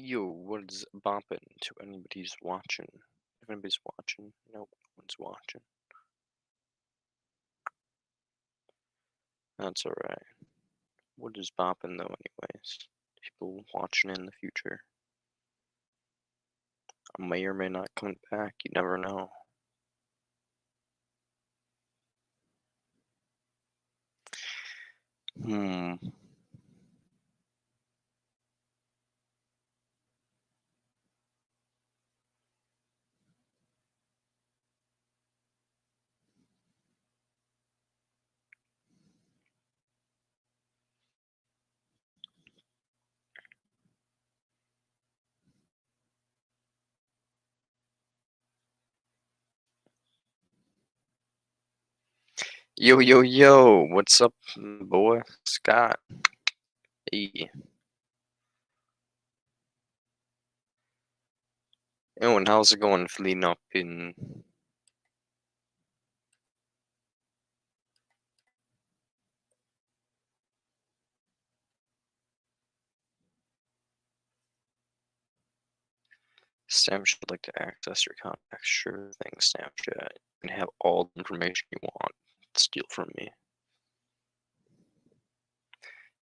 Yo, what's bopping to anybody's watching? If anybody's watching, no one's watching. That's alright. What is bopping though, anyways? People watching in the future. I may or may not come back, you never know. Yo, yo, yo, what's up, boy? Scott. Hey. Oh, and how's it going, fleeing up in... Snapchat would like to access your contacts. Sure thing, Snapchat. You can have all the information you want. Steal from me.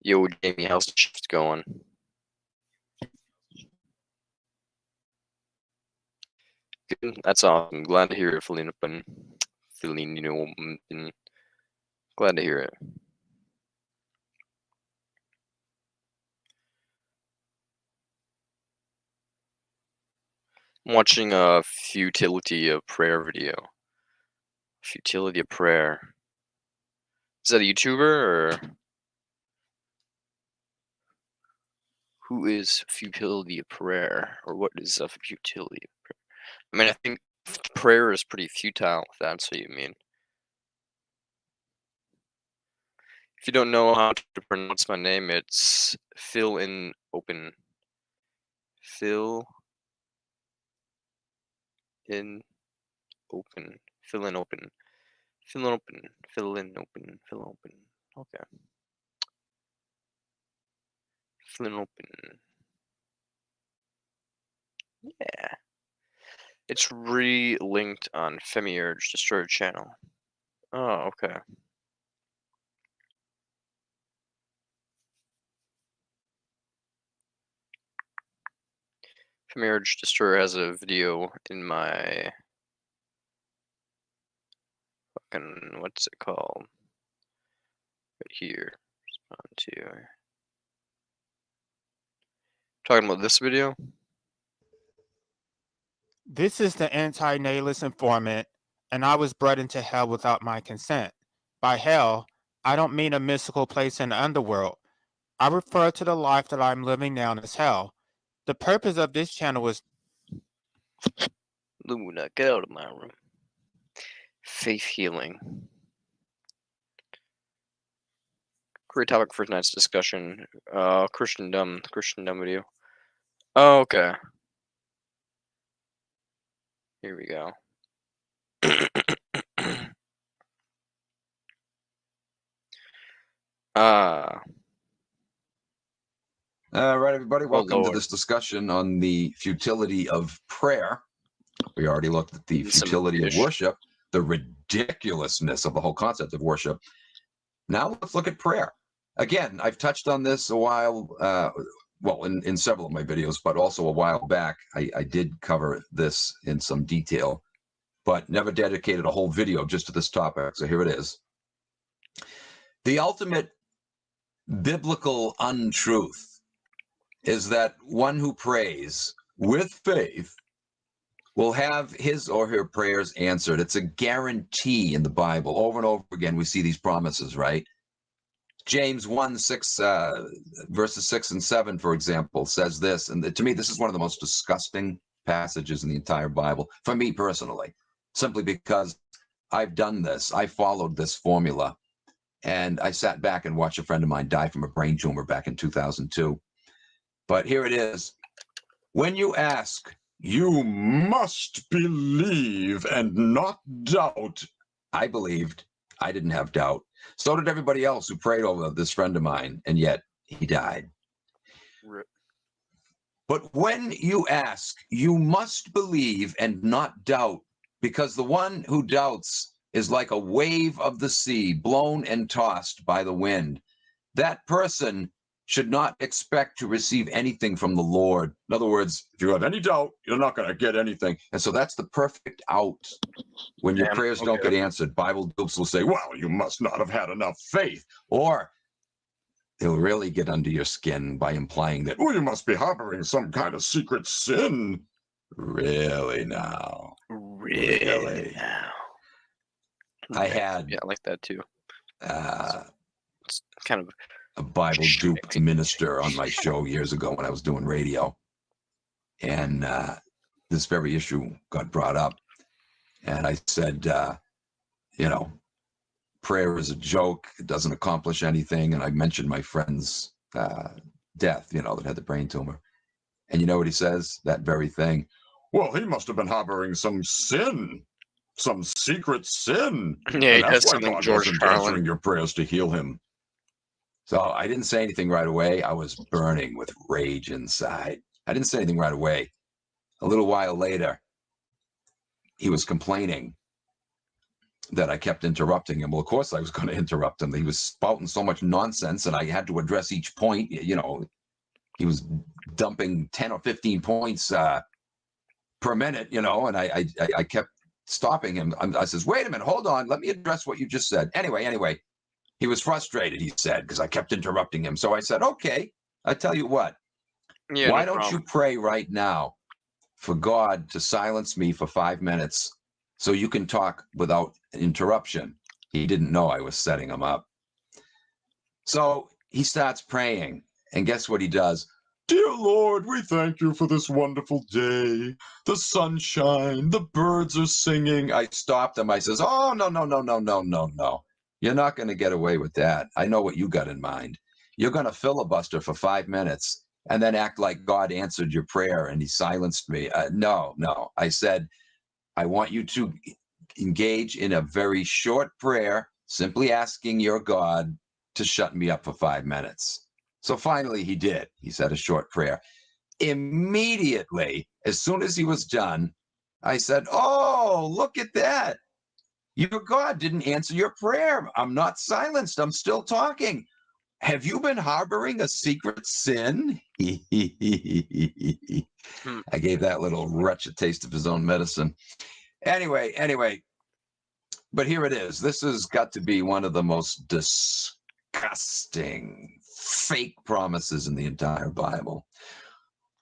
Yo, Jamie, how's the shift going? Good. That's awesome. Glad to hear it, Felina. Glad to hear it. I'm watching a futility of prayer video. Futility of prayer. Is that a YouTuber or who is futility of prayer, or what is a futility of prayer? I mean, I think prayer is pretty futile, if that's what you mean. If you don't know how to pronounce my name, it's Fill in Open. Fill in Open. Fill in Open. Fill in Open. Fill in Open. Fill open. Okay. Fill in Open. Yeah. It's re-linked on Femiurge Destroyer channel. Oh, okay. Femiurge Destroyer has a video in my fucking, what's it called? Right here. Respond to. Talking about this video? This is the anti-nihilist informant, and I was brought into hell without my consent. By hell, I don't mean a mystical place in the underworld. I refer to the life that I'm living now as hell. The purpose of this channel is... Luna, get out of my room. Faith healing. Great topic for tonight's discussion. Christendom video. Oh, okay. Here we go. All right, everybody, welcome to this discussion on the futility of prayer. We already looked at the futility of worship, the ridiculousness of the whole concept of worship. Now let's look at prayer. Again, I've touched on this a while, well, in several of my videos, but also a while back, I did cover this in some detail, but never dedicated a whole video just to this topic. So here it is. The ultimate biblical untruth is that one who prays with faith will have his or her prayers answered. It's a guarantee in the Bible. Over and over again, we see these promises, right? James 1:6, verses 6 and 7, for example, says this. And to me, this is one of the most disgusting passages in the entire Bible, for me personally, simply because I've done this. I followed this formula. And I sat back and watched a friend of mine die from a brain tumor back in 2002. But here it is. When you ask, you must believe and not doubt. I believed. I didn't have doubt. So did everybody else who prayed over this friend of mine, and yet he died. Rip. But when you ask, you must believe and not doubt, because the one who doubts is like a wave of the sea, blown and tossed by the wind. That person should not expect to receive anything from the Lord. In other words, if you have any doubt, you're not going to get anything. And so that's the perfect out. When your prayers don't get answered, Bible dupes will say, well, you must not have had enough faith. Or they'll really get under your skin by implying that, oh, you must be harboring some kind of secret sin. Really now? Really now? I had... Yeah, I like that too. It's kind of a Bible dupe minister on my show years ago when I was doing radio. And this very issue got brought up. And I said, prayer is a joke. It doesn't accomplish anything. And I mentioned my friend's death, that had the brain tumor. And you know what he says? That very thing. Well, he must have been harboring some sin, some secret sin. Yeah, and that's why God wasn't answering your prayers to heal him. So I didn't say anything right away. I was burning with rage inside. I didn't say anything right away. A little while later, he was complaining that I kept interrupting him. Well, of course I was going to interrupt him. He was spouting so much nonsense, and I had to address each point. He was dumping 10 or 15 points per minute, and I kept stopping him. I says, wait a minute, hold on. Let me address what you just said. Anyway, he was frustrated, he said, because I kept interrupting him. So I said, okay, I tell you what. Yeah, why don't you pray right now for God to silence me for 5 minutes so you can talk without interruption? He didn't know I was setting him up. So he starts praying, and guess what he does? Dear Lord, we thank you for this wonderful day, the sunshine, the birds are singing. I stopped him. I says, oh, no. You're not going to get away with that. I know what you got in mind. You're going to filibuster for 5 minutes and then act like God answered your prayer and he silenced me. No. I said, I want you to engage in a very short prayer, simply asking your God to shut me up for 5 minutes. So finally he did. He said a short prayer. Immediately, as soon as he was done, I said, oh, look at that. Your God didn't answer your prayer. I'm not silenced. I'm still talking. Have you been harboring a secret sin? I gave that little wretch a taste of his own medicine. Anyway, but here it is. This has got to be one of the most disgusting fake promises in the entire Bible.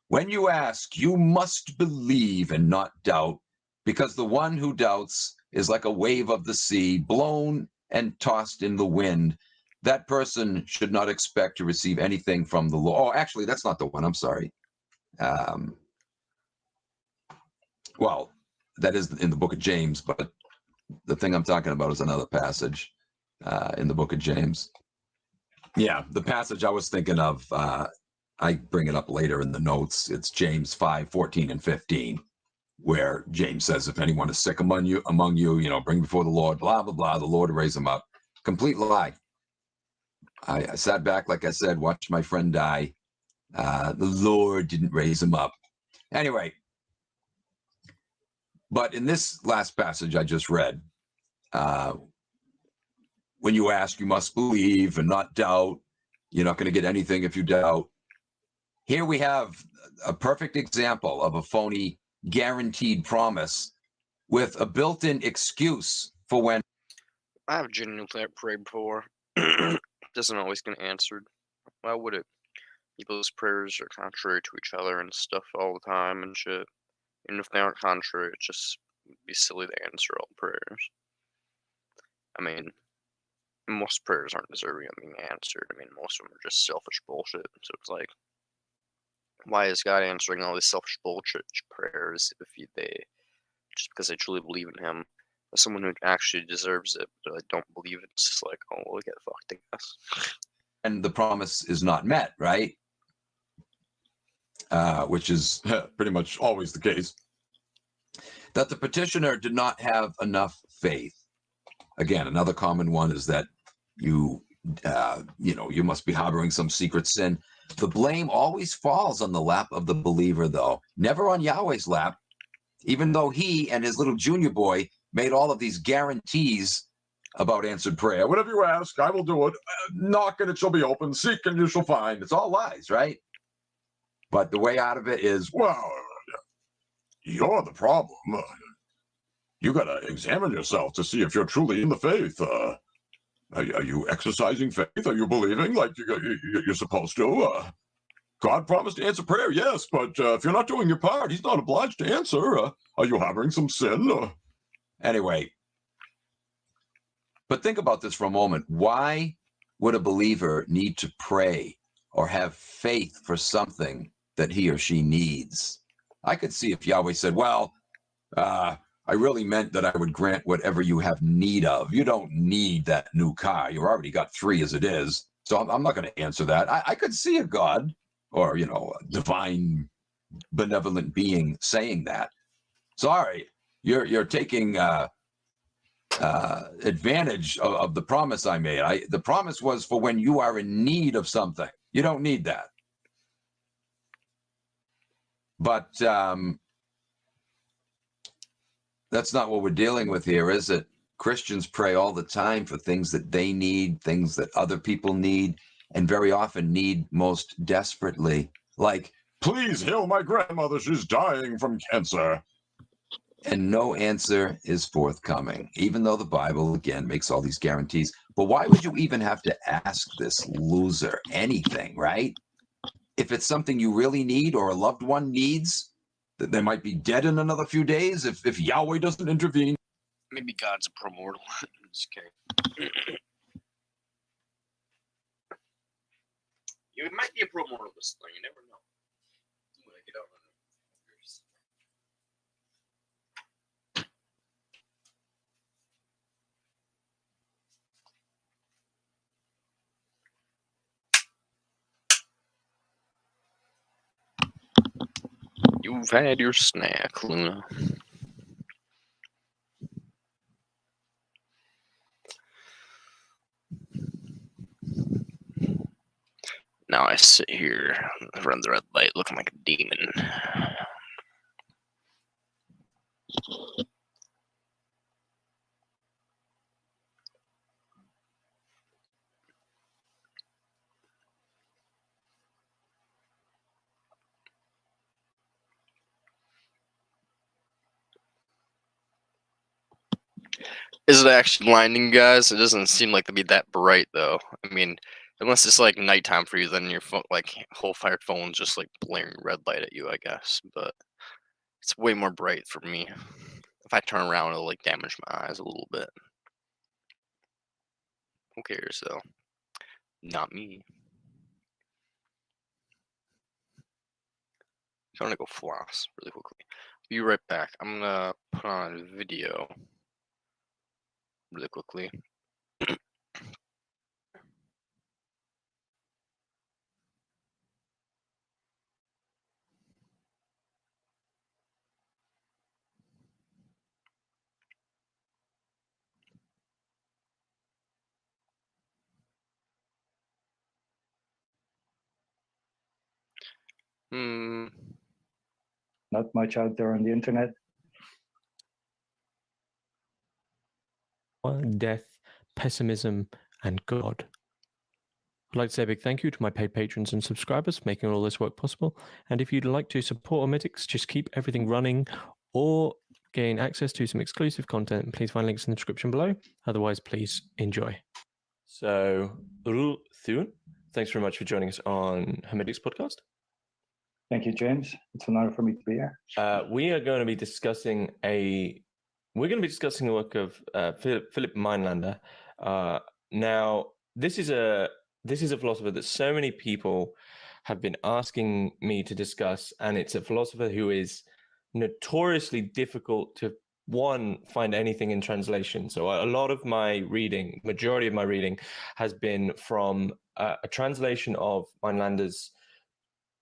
When you ask, you must believe and not doubt, because the one who doubts is like a wave of the sea, blown and tossed in the wind. That person should not expect to receive anything from the Lord. Oh, actually, that's not the one. I'm sorry. Well, that is in the book of James, but the thing I'm talking about is another passage in the book of James. Yeah, the passage I was thinking of, I bring it up later in the notes. It's James 5:14 and 15. Where James says, if anyone is sick among you, bring before the Lord, blah, blah, blah, the Lord will raise him up. Complete lie. I sat back, like I said, watched my friend die. The Lord didn't raise him up. Anyway, but in this last passage I just read, when you ask, you must believe and not doubt. You're not going to get anything if you doubt. Here we have a perfect example of a phony guaranteed promise with a built-in excuse for when I have genuinely prayed before. Doesn't always get answered. Why would it? People's prayers are contrary to each other and stuff all the time and shit. Even if they aren't contrary, it just would be silly to answer all prayers. I mean, most prayers aren't deserving of being answered. I mean, most of them are just selfish bullshit. So it's like, why is God answering all these selfish bullshit prayers if they just because they truly believe in Him? As someone who actually deserves it, but I don't believe it, it's just like, oh, we'll get fucked, I guess. And the promise is not met, right? Which is pretty much always the case. That the petitioner did not have enough faith. Again, another common one is that you you must be harboring some secret sin. The blame always falls on the lap of the believer, though, never on Yahweh's lap, even though he and his little junior boy made all of these guarantees about answered prayer. Whatever you ask, I will do it. Knock and it shall be open. Seek and you shall find. It's all lies, right? But the way out of it is, well, you're the problem. You got to examine yourself to see if you're truly in the faith. Are you exercising faith? Are you believing like you're supposed to? God promised to answer prayer, yes, but if you're not doing your part, he's not obliged to answer. Are you harboring some sin? Anyway, but think about this for a moment. Why would a believer need to pray or have faith for something that he or she needs? I could see if Yahweh said, well, I really meant that I would grant whatever you have need of. You don't need that new car. You already got 3 as it is. So I'm not going to answer that. I could see a God or, a divine benevolent being saying that. Sorry, you're taking advantage of the promise I made. The promise was for when you are in need of something. You don't need that. But that's not what we're dealing with here, is it? Christians pray all the time for things that they need, things that other people need, and very often need most desperately. Like, please heal my grandmother, she's dying from cancer. And no answer is forthcoming, even though the Bible, again, makes all these guarantees. But why would you even have to ask this loser anything, right? If it's something you really need or a loved one needs, that they might be dead in another few days if Yahweh doesn't intervene. Maybe God's a promortal. Okay. You might be a promortal this thing, you never know. When I get out on You've had your snack, Luna. Now I sit here, run the red light, looking like a demon. Is it actually blinding, guys? It doesn't seem like to be that bright, though. I mean, unless it's like nighttime for you, then your phone, like whole fired phone's just like blaring red light at you, I guess. But it's way more bright for me. If I turn around, it'll like damage my eyes a little bit. Who cares, though? Not me. I'm gonna go floss really quickly. Be right back. I'm gonna put on a video really quickly. Not much out there on the internet. Death, pessimism, and God. I'd like to say a big thank you to my paid patrons and subscribers for making all this work possible. And if you'd like to support Omitics, just keep everything running or gain access to some exclusive content, please find links in the description below. Otherwise, please enjoy. So, Thun, thanks very much for joining us on Hermetics Podcast. Thank you, James. It's an honor for me to be here. We are going to be discussing the work of Philip Meinlander. Now, this is a philosopher that so many people have been asking me to discuss, and it's a philosopher who is notoriously difficult to find anything in translation. So a lot of my reading, majority of my reading, has been from a translation of Meinlander's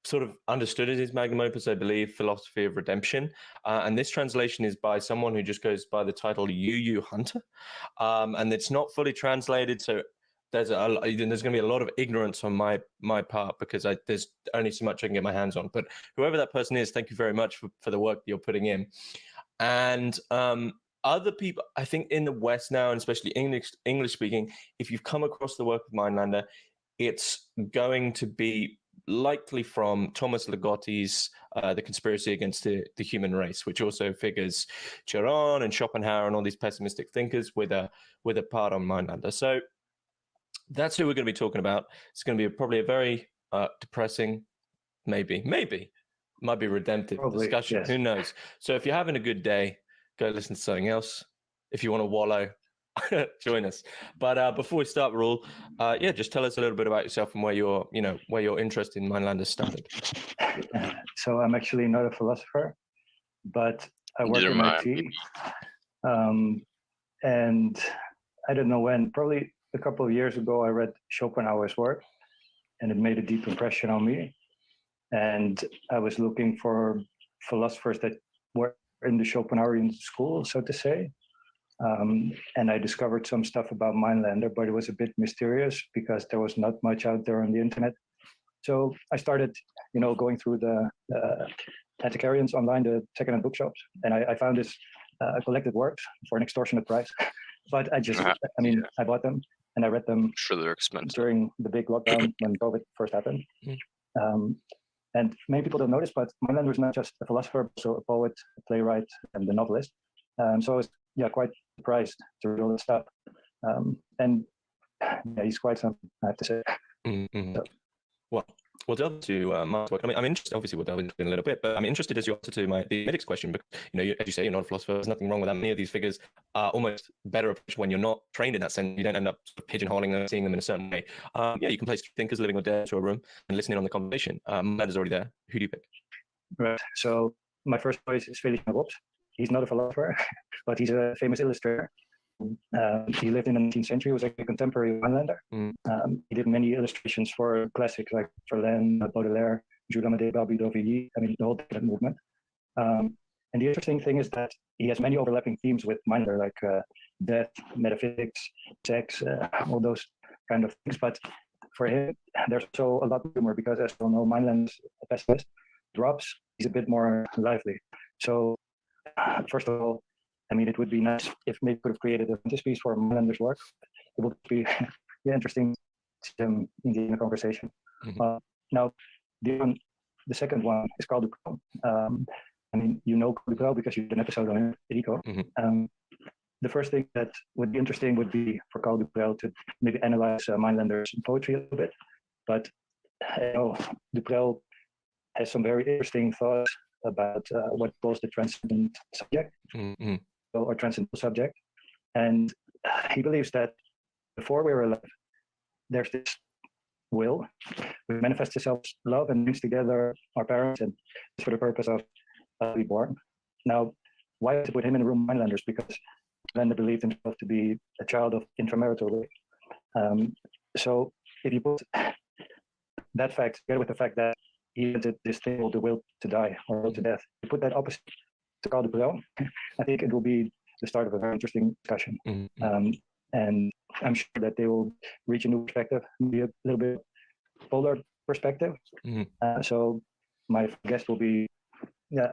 sort of understood as his magnum opus, I believe, Philosophy of Redemption. And this translation is by someone who just goes by the title Yu Hunter. And it's not fully translated. So there's going to be a lot of ignorance on my part, because there's only so much I can get my hands on. But whoever that person is, thank you very much for the work that you're putting in. And other people, I think in the West now, and especially English speaking, if you've come across the work of Mindlander, it's going to be likely from Thomas Ligotti's The Conspiracy Against the Human Race, which also figures Chiron and Schopenhauer and all these pessimistic thinkers with a part on Mindlander. So that's who we're going to be talking about. It's going to be probably a very depressing, maybe might be redemptive discussion. Yes. Who knows? So if you're having a good day, go listen to something else. If you want to wallow, join us. But before we start, Raul, just tell us a little bit about yourself and where your interest in Mindlander started. So I'm actually not a philosopher, but I work in IT. And I don't know when, probably a couple of years ago, I read Schopenhauer's work, and it made a deep impression on me. And I was looking for philosophers that were in the Schopenhauerian school, so to say. And I discovered some stuff about Mindlander, but it was a bit mysterious because there was not much out there on the internet. So I started, going through the antiquarians online, the secondhand bookshops, and I found this collected works for an extortionate price. But I bought them and I read them. Sure, they're expensive. During the big lockdown when COVID first happened. And many people don't notice, but Mindlander is not just a philosopher, but also a poet, a playwright, and a novelist. So I was quite surprised to read all this stuff. And he's quite something, I have to say. Mm-hmm. So. Well, we'll delve to Mark's work. I mean, I'm interested, obviously we'll delve into it in a little bit, but I'm interested as your answer to the medics question, because, as you say, you're not a philosopher, there's nothing wrong with that. Many of these figures are almost better approach when you're not trained in that sense. You don't end up sort of pigeonholing them, seeing them in a certain way. You can place thinkers living or dead to a room and listening on the conversation. Mindlander's already there. Who do you pick? Right. So my first choice is vibz. He's not a philosopher, but he's a famous illustrator. He lived in the 19th century, was a contemporary Mindlander. He did many illustrations for classics like Verlaine, Baudelaire, Jules Amédée Barbe-d'Aurevilly, the whole decadent movement. And the interesting thing is that he has many overlapping themes with Mindlander, like death, metaphysics, sex, all those kind of things. But for him, there's also a lot of humor because, as we all know, Mindlander's a pessimist. Drops, he's a bit more lively. So, first of all, it would be nice if maybe could have created a frontispiece for Mindlander's work. It would be interesting to in the conversation. Mm-hmm. Now, the second one is called Duprel. Duprel because you did an episode on Rico. Mm-hmm. The first thing that would be interesting would be for Carl Duprel to maybe analyze Mindlander's poetry a little bit. But Duprel has some very interesting thoughts about what he calls the transcendent subject. Mm-hmm. Or transcendental subject. And he believes that before we're alive, there's this will, which manifests itself as love and brings together our parents and for the purpose of being born. Now, why did it put him in the room of Mindlanders? Because Mindlander believed himself to be a child of intramarital rape. So if you put that fact together with the fact that he invented this thing called the will to die or will to death, you put that opposite to Carl Duprel, I think it will be the start of a very interesting discussion. Mm-hmm. And I'm sure that they will reach a new perspective, maybe a little bit polar perspective. Mm-hmm. So my guest will be,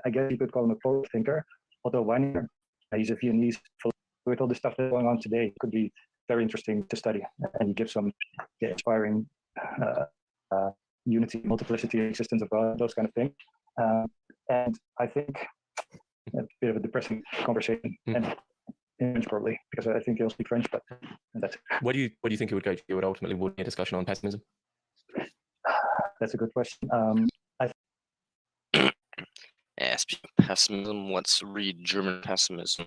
I guess you could call him a polar thinker, Otto Weiner. He's a Viennese philosopher. With all the stuff that's going on today, it could be very interesting to study. And he gives some inspiring unity, multiplicity, existence of God, those kind of things. And I think a bit of a depressing conversation, and French probably, because I think he'll speak French, but that's it. What do you think it would go to? It would ultimately be a discussion on pessimism? That's a good question. Speaking of pessimism, let's read German pessimism.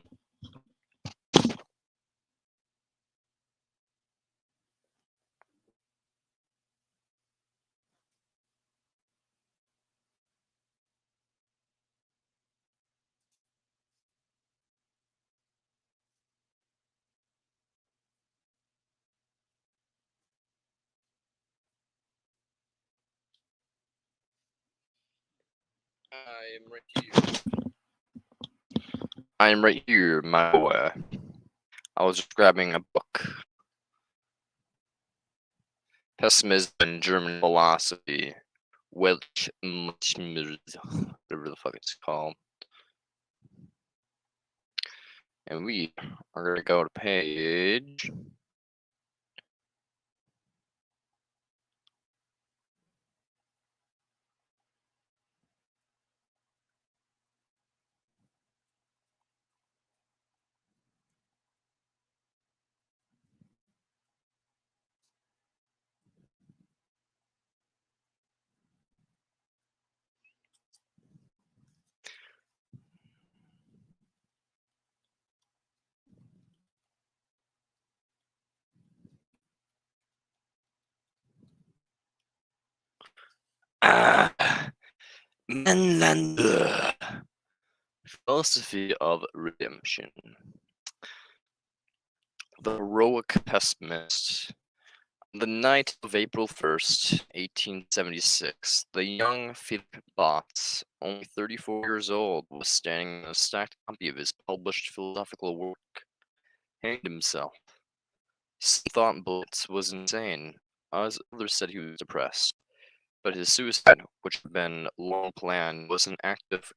I am right here, my boy. I was just grabbing a book. Pessimism and German philosophy, whatever the fuck it's called. And we are going to go to page... Mainlander. Philosophy of redemption. The heroic pessimist. On the night of April 1st, 1876, the young Philip Botts, only 34 years old, was standing in a stacked copy of his published philosophical work, hanged himself. Some thought Blitz was insane, as others said he was depressed. But his suicide, which had been long planned, was an act of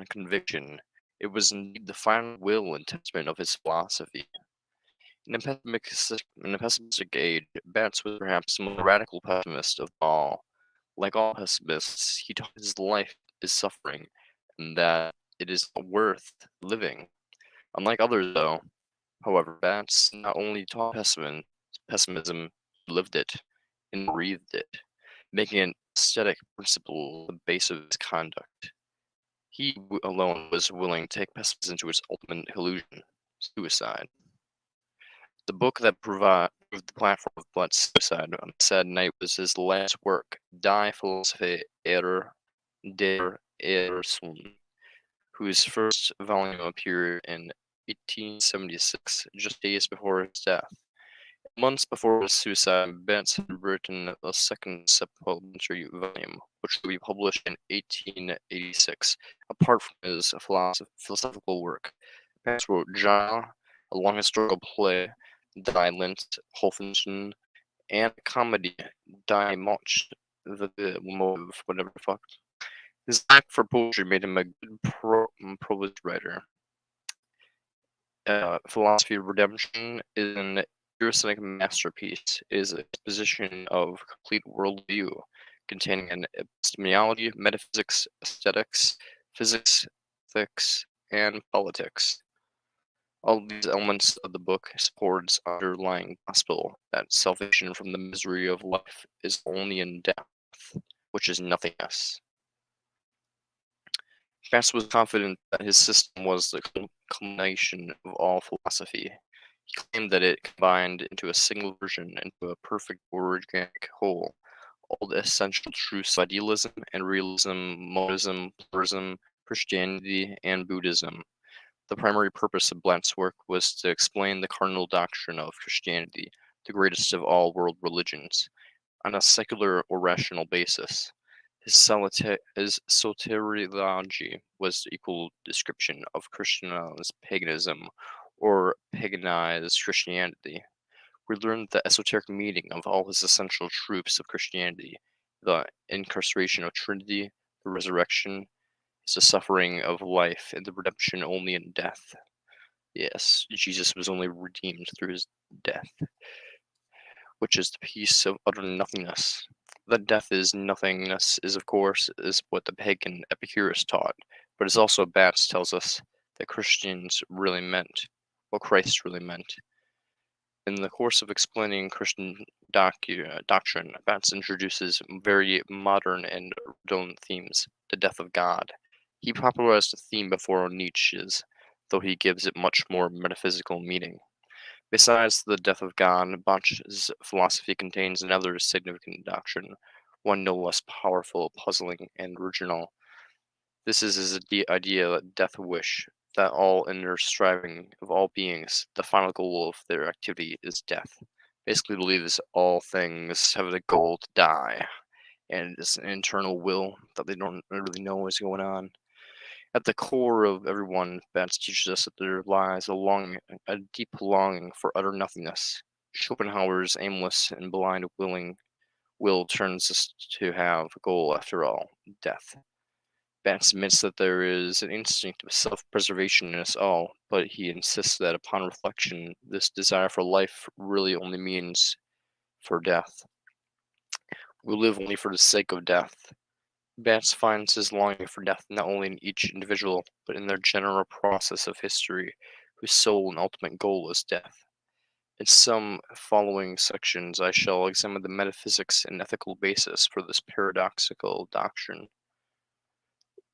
conviction. It was indeed the final will and testament of his philosophy. In a pessimistic age, Batts was perhaps the most radical pessimist of all. Like all pessimists, he taught his life is suffering, and that it is not worth living. Unlike others, though, however, Batts not only taught pessimism, he lived it and breathed it, making an aesthetic principle the base of his conduct. He alone was willing to take pessimism to its ultimate illusion, suicide. The book that proved the platform of Blatt's suicide on a sad night was his last work, Die Philosophie der Erlösung, whose first volume appeared in 1876, just days before his death. Months before his suicide, Batts had written a second supplementary volume, which would be published in 1886. Apart from his philosophical work, Batts wrote Ja, a long historical play, Die Lint Hofenschen, and a comedy, Die Mocht, the Motive, whatever the fuck. His knack for poetry made him a good prose writer. Philosophy of Redemption is an Eurosonic masterpiece. It is a exposition of complete worldview, containing an epistemology, metaphysics, aesthetics, physics, ethics, and politics. All these elements of the book supports underlying gospel that salvation from the misery of life is only in death, which is nothingness. Batts was confident that his system was the culmination of all philosophy. He claimed that it combined into a single version, into a perfect organic whole, all the essential truths of idealism and realism, monism, pluralism, Christianity, and Buddhism. The primary purpose of Blatt's work was to explain the cardinal doctrine of Christianity, the greatest of all world religions, on a secular or rational basis. His soteriology was the equal description of Christianized paganism or paganized Christianity. We learned the esoteric meaning of all his essential truths of Christianity, the incarceration of Trinity, the resurrection, is the suffering of life and the redemption only in death. Yes, Jesus was only redeemed through his death, which is the peace of utter nothingness. That death is nothingness is, of course, is what the pagan Epicurus taught, but as also Batts tells us that Christians really meant, what Christ really meant. In the course of explaining Christian doctrine, Batts introduces very modern and redundant themes, the death of God. He popularized the theme before Nietzsche's, though he gives it much more metaphysical meaning. Besides the death of God, Batts's philosophy contains another significant doctrine, one no less powerful, puzzling, and original. This is his idea that death wish, that all inner striving of all beings, the final goal of their activity is death. Basically believes all things have the goal to die, and it's an internal will that they don't really know what's going on. At the core of everyone, Batts teaches us that there lies a deep longing for utter nothingness. Schopenhauer's aimless and blind willing will turns to have a goal after all, death. Vance admits that there is an instinct of self-preservation in us all, but he insists that upon reflection, this desire for life really only means for death. We live only for the sake of death. Vance finds his longing for death not only in each individual, but in their general process of history, whose sole and ultimate goal is death. In some following sections, I shall examine the metaphysics and ethical basis for this paradoxical doctrine.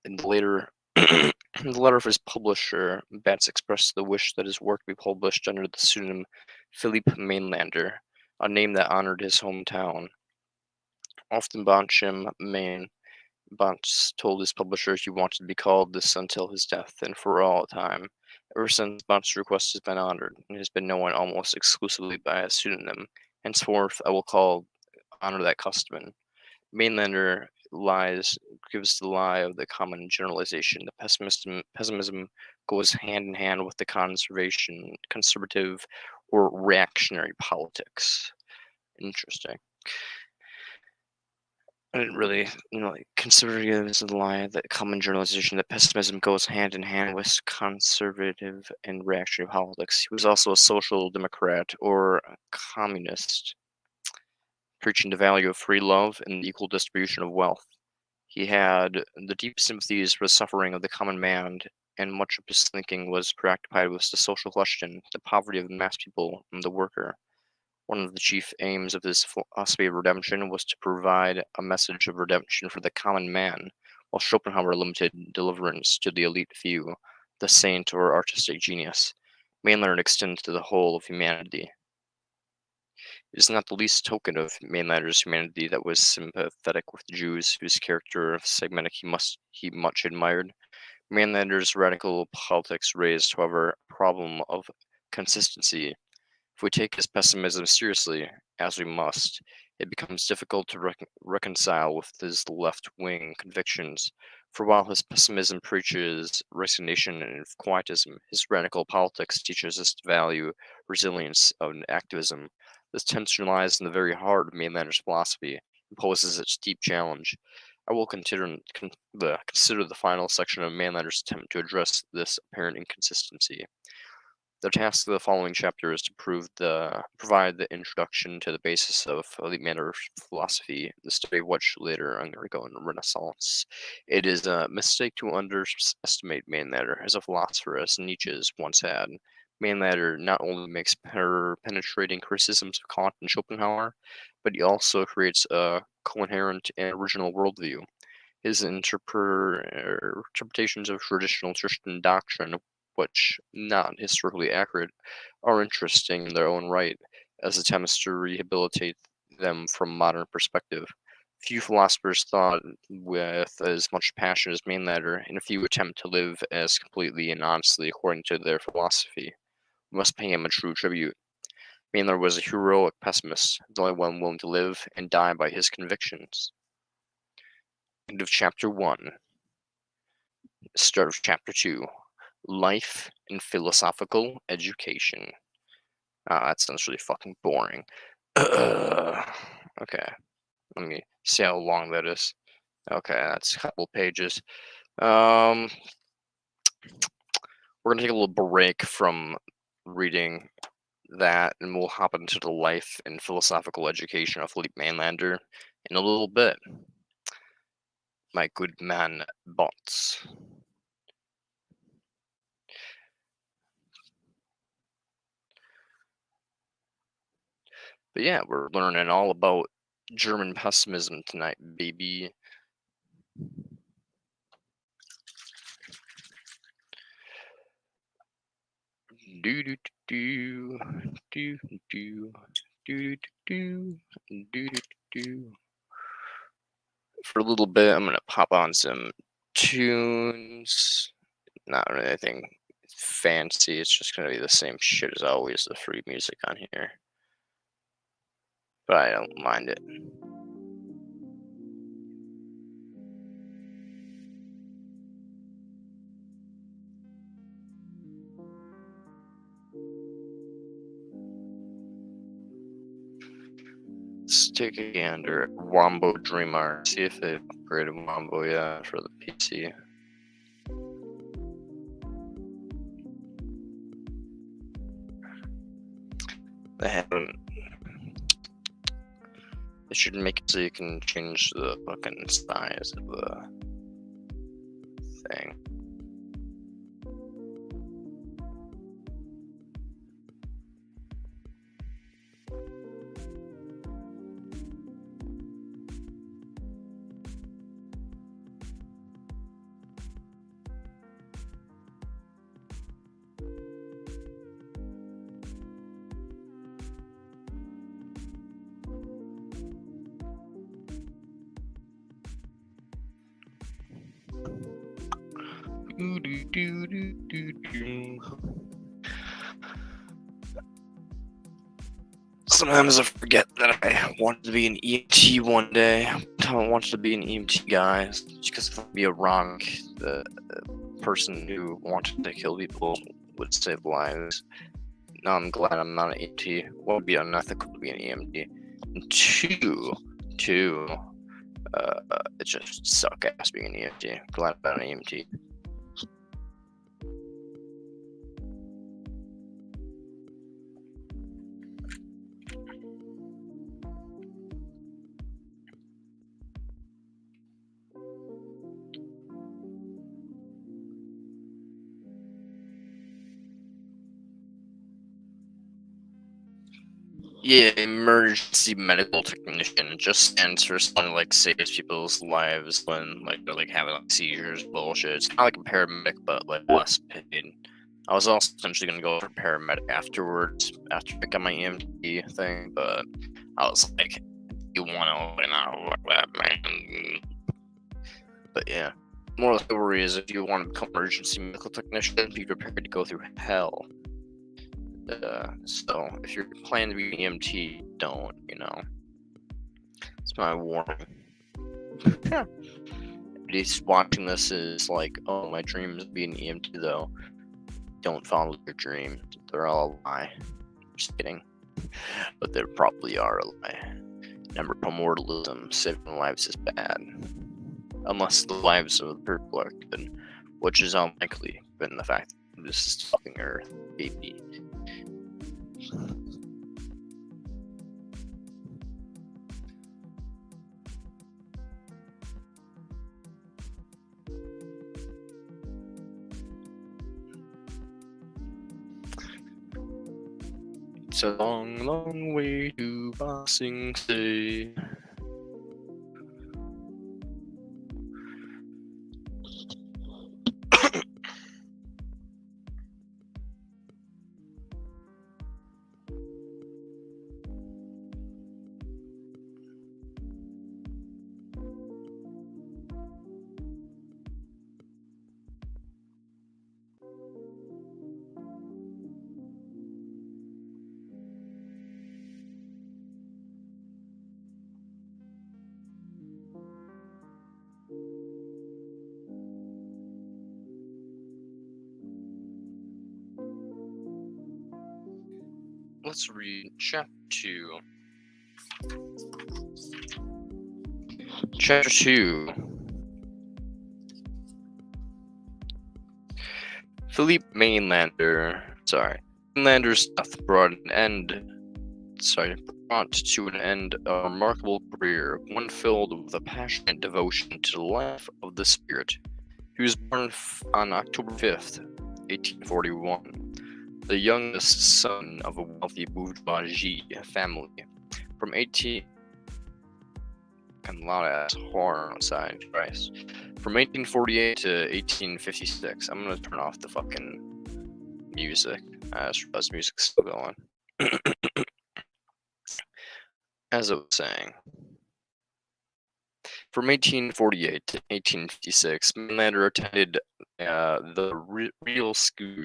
In the later in the letter of his publisher, Vance expressed the wish that his work be published under the pseudonym Philippe Mainlander, a name that honored his hometown. Often Bonchim, Maine, Bonch told his publisher he wanted to be called this until his death and for all time. Ever since, Bonch's request has been honored and has been known almost exclusively by a pseudonym. Henceforth, I will honor that custom. Mainlander gives the lie of the common generalization. The pessimism goes hand in hand with the conservative, or reactionary politics. Interesting. I didn't really, conservative is the lie that common generalization that pessimism goes hand in hand with conservative and reactionary politics. He was also a social democrat or a communist, preaching the value of free love and the equal distribution of wealth. He had the deep sympathies for the suffering of the common man, and much of his thinking was preoccupied with the social question, the poverty of the mass people, and the worker. One of the chief aims of his philosophy of redemption was to provide a message of redemption for the common man, while Schopenhauer limited deliverance to the elite few, the saint or artistic genius. Mainlander extends to the whole of humanity. It is not the least token of Mainlander's humanity that was sympathetic with the Jews, whose character of Segmentic he much admired. Mainlander's radical politics raised, however, a problem of consistency. If we take his pessimism seriously, as we must, it becomes difficult to reconcile with his left-wing convictions. For while his pessimism preaches resignation and quietism, his radical politics teaches us to value resilience and activism. This tension lies in the very heart of Mainlander's philosophy and poses its deep challenge. I will consider the final section of Mainlander's attempt to address this apparent inconsistency. The task of the following chapter is to provide the introduction to the basis of Mainlander's philosophy, the study of which later undergo a renaissance. It is a mistake to underestimate Mainlander as a philosopher, as Nietzsche once had. Mainlander not only makes penetrating criticisms of Kant and Schopenhauer, but he also creates a coherent and original worldview. His interpretations of traditional Christian doctrine, which not historically accurate, are interesting in their own right, as attempts to rehabilitate them from modern perspective. Few philosophers thought with as much passion as Mainlander, and few attempt to live as completely and honestly according to their philosophy. We must pay him a true tribute. Mainlander was a heroic pessimist, the only one willing to live and die by his convictions. End of chapter 1. Start of chapter 2. Life and philosophical education. That sounds really fucking boring. Okay. Let me see how long that is. Okay, that's a couple pages. We're gonna take a little break from reading that, and we'll hop into the life and philosophical education of Philippe Mainlander in a little bit. My good man, Bots. But yeah, we're learning all about German pessimism tonight, baby. Do do do do do do do do do. For a little bit, I'm gonna pop on some tunes. Not really anything fancy. It's just gonna be the same shit as always. The free music on here, but I don't mind it. Let's take a gander at Wombo Dreamer. See if they upgraded Wombo yet for the PC. They haven't. They should make it so you can change the fucking size of the thing. Sometimes I forget that I wanted to be an EMT one day. I wanted to be an EMT guy just because if I'd be a wrong, the person who wanted to kill people would save lives. Now I'm glad I'm not an EMT. It would be unethical to be an EMT. And two, it just suck ass being an EMT. Glad I'm not an EMT. Yeah, emergency medical technician. It just stands for someone like saves people's lives when they're having seizures, bullshit. It's kind of like a paramedic, but less paid. I was also essentially gonna go for paramedic afterwards, after I got my EMT thing, but I was like, you want to like that, man. But yeah, moral of the story is if you want to become an emergency medical technician, be prepared to go through hell. So if you're planning to be an EMT, don't, It's my warning. Everybody's watching this is like, oh, my dream is to be an EMT, though. Don't follow your dreams. They're all a lie. Just kidding. But they probably are a lie. Number immortalism, saving lives is bad. Unless the lives of the people are good, which is unlikely, given the fact that this is fucking Earth, baby. It's a long, long way to Bossing Sea. Let's read chapter 2. Chapter 2. Mainlander's death brought to an end a remarkable career, one filled with a passionate devotion to the life of the spirit. He was born on October 5th, 1841. The youngest son of a wealthy bourgeoisie family. From 1848 to 1856. I'm gonna turn off the fucking music. I just realized music's still going. As I was saying, from 1848 to 1856, Mainlander attended the Real School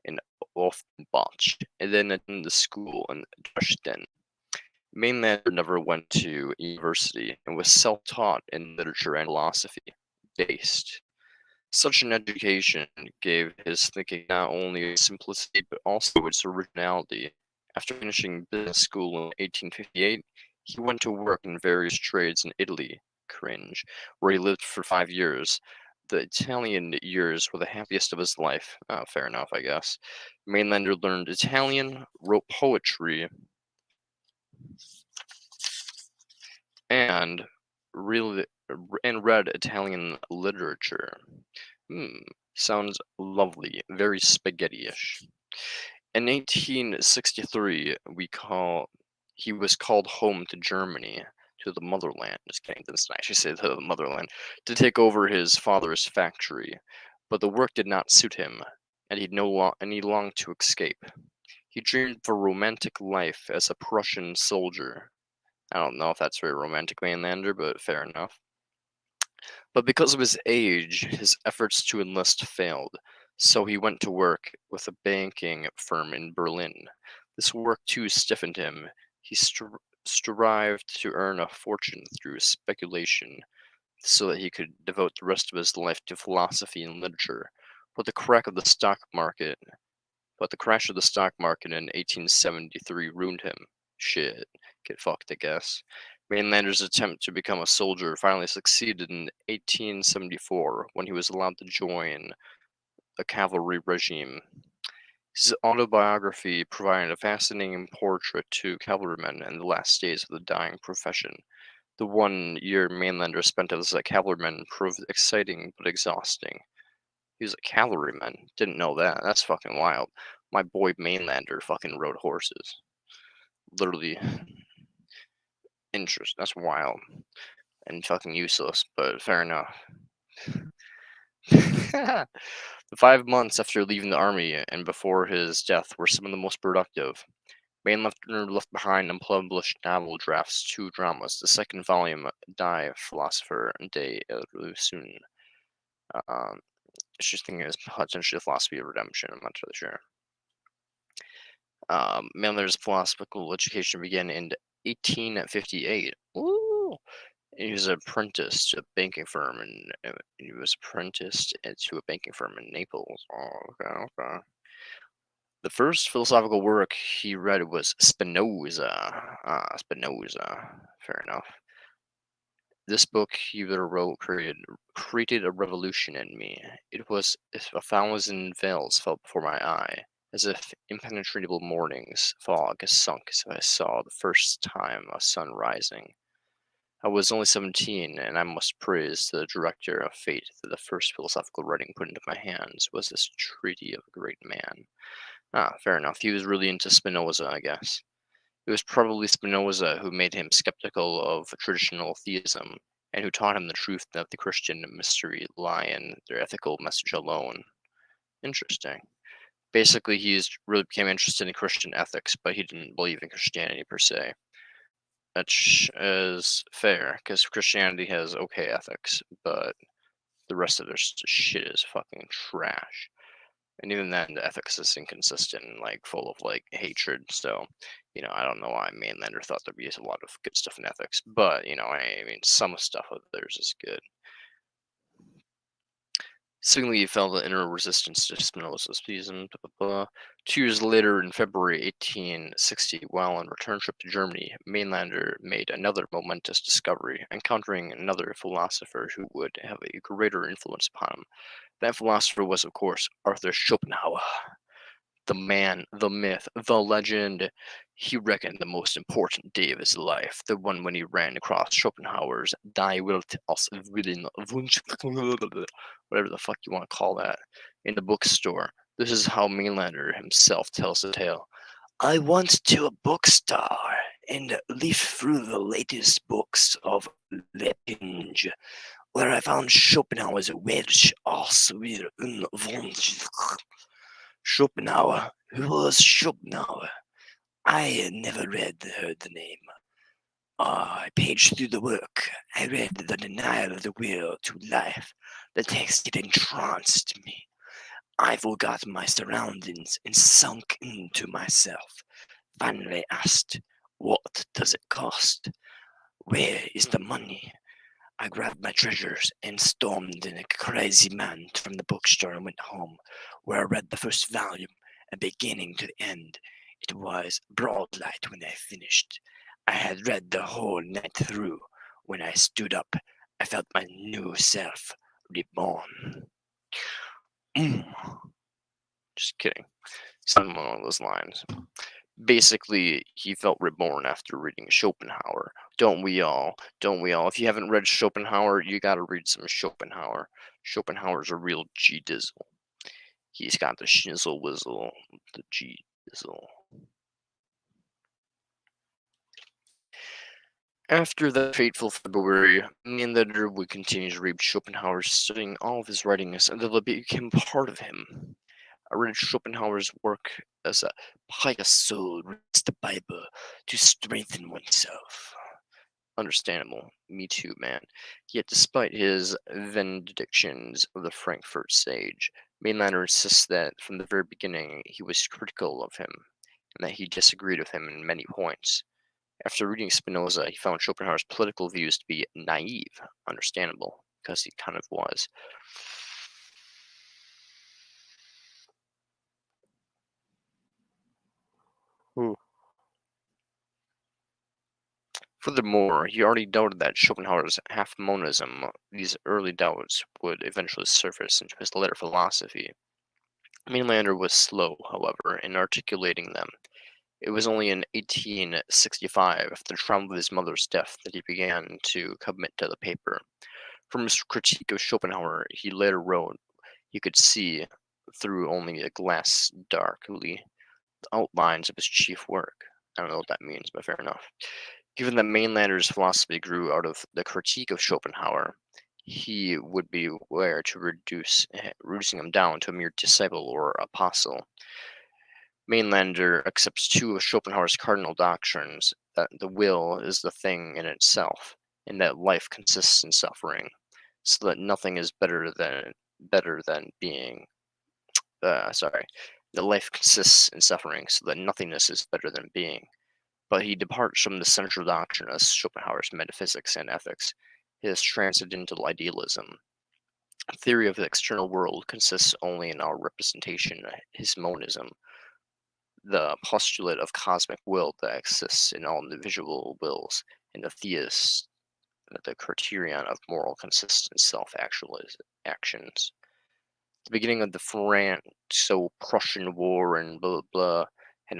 in Offenbach, and then attended the school in Dresden. Mainlander never went to university and was self-taught in literature and philosophy. Based. Such an education gave his thinking not only its simplicity but also its originality. After finishing business school in 1858, He went to work in various trades in Italy, cringe, where he lived for 5 years. The Italian years were the happiest of his life. Oh, fair enough, I guess. Mainlander learned Italian, wrote poetry, and read Italian literature. Sounds lovely, very spaghetti-ish. In 1863, he was called home to Germany, to the motherland. Just kidding, doesn't actually say to the motherland, to take over his father's factory. But the work did not suit him, and he longed to escape. He dreamed of a romantic life as a Prussian soldier. I don't know if that's very romantic, Mainlander, but fair enough. But because of his age, his efforts to enlist failed, so he went to work with a banking firm in Berlin. This work too stiffened him. He strived to earn a fortune through speculation, so that he could devote the rest of his life to philosophy and literature. But the crash of the stock market in 1873 ruined him. Shit, get fucked, I guess. Mainlander's attempt to become a soldier finally succeeded in 1874 when he was allowed to join a cavalry regime. His autobiography provided a fascinating portrait to cavalrymen in the last days of the dying profession. The 1 year Mainlander spent as a cavalryman proved exciting but exhausting. He was a cavalryman. Didn't know that. That's fucking wild. My boy Mainlander fucking rode horses. Literally. Interesting. That's wild. And fucking useless, but fair enough. The 5 months after leaving the army and before his death were some of the most productive. Mainlander left behind unpublished novel drafts, 2 dramas, the second volume, Die Philosopher and De Illusion. Interesting is potentially the philosophy of redemption. I'm not really sure. Mainlander's philosophical education began in 1858. Ooh. He was apprenticed to a banking firm, and he was apprenticed to a banking firm in Naples. Oh, okay. The first philosophical work he read was Spinoza. Spinoza. Fair enough. This book he wrote created a revolution in me. It was as 1,000 veils fell before my eye, as if impenetrable morning's fog sunk as I saw the first time a sun rising. I was only 17, and I must praise the director of fate that the first philosophical writing put into my hands was this treatise of a great man. Fair enough. He was really into Spinoza, I guess. It was probably Spinoza who made him skeptical of traditional theism, and who taught him the truth that the Christian mystery lie in their ethical message alone. Interesting. Basically, he really became interested in Christian ethics, but he didn't believe in Christianity per se. Which is fair, because Christianity has okay ethics, but the rest of their shit is fucking trash. And even then, the ethics is inconsistent and full of hatred. So, I don't know why Mainlander thought there'd be a lot of good stuff in ethics, but I mean, some stuff of theirs is good. Seemingly, he felt the inner resistance to Spinoza's theism. 2 years later, in February 1860, while on return trip to Germany, Mainlander made another momentous discovery, encountering another philosopher who would have a greater influence upon him. That philosopher was, of course, Arthur Schopenhauer. The man, the myth, the legend. He reckoned the most important day of his life, the one when he ran across Schopenhauer's Die Welt aus Willen Wunsch, whatever the fuck you want to call that, in the bookstore. This is how Mainlander himself tells the tale. I went to a bookstore and leafed through the latest books of Webkinge, where I found Schopenhauer's Welch aus Willen Wunsch. Schopenhauer. Who was Schopenhauer? I had never heard the name. I paged through the work. I read The Denial of the Will to Life. The text, it entranced me. I forgot my surroundings and sunk into myself. Finally asked, what does it cost? Where is the money? I grabbed my treasures and stormed in a crazy man from the bookstore and went home, where I read the first volume, and beginning to the end. It was broad light when I finished. I had read the whole night through. When I stood up, I felt my new self reborn. Just kidding. Something along those lines. Basically, he felt reborn after reading Schopenhauer. Don't we all? Don't we all? If you haven't read Schopenhauer, you gotta read some Schopenhauer. Schopenhauer's a real G-dizzle. He's got the shizzle whizzle, the G-dizzle. After the fateful February, me and the editor would continue to read Schopenhauer, studying all of his writings until it became part of him. I read Schopenhauer's work as a pious soul reads the Bible to strengthen oneself. Understandable. Me too, man. Yet despite his vindications of the Frankfurt sage, Mainlander insists that from the very beginning he was critical of him, and that he disagreed with him in many points. After reading Spinoza, he found Schopenhauer's political views to be naive. Understandable, because he kind of was. Furthermore, he already doubted that Schopenhauer's half-monism. These early doubts would eventually surface into his later philosophy. Mainlander was slow, however, in articulating them. It was only in 1865, after the trauma of his mother's death, that he began to commit to the paper. From his critique of Schopenhauer, he later wrote, he could see, through only a glass darkly, the outlines of his chief work. I don't know what that means, but fair enough. Given that Mainlander's philosophy grew out of the critique of Schopenhauer, he would be aware to reducing him down to a mere disciple or apostle. Mainlander accepts two of Schopenhauer's cardinal doctrines, that the will is the thing in itself, and that life consists in suffering, so that nothing is better than being. That life consists in suffering, so that nothingness is better than being. But he departs from the central doctrine of Schopenhauer's metaphysics and ethics, his transcendental idealism. The theory of the external world consists only in our representation, his monism, the postulate of cosmic will that exists in all individual wills, and the theist, the criterion of moral consistent self-actual actions. The beginning of the Franco-Prussian War and blah blah had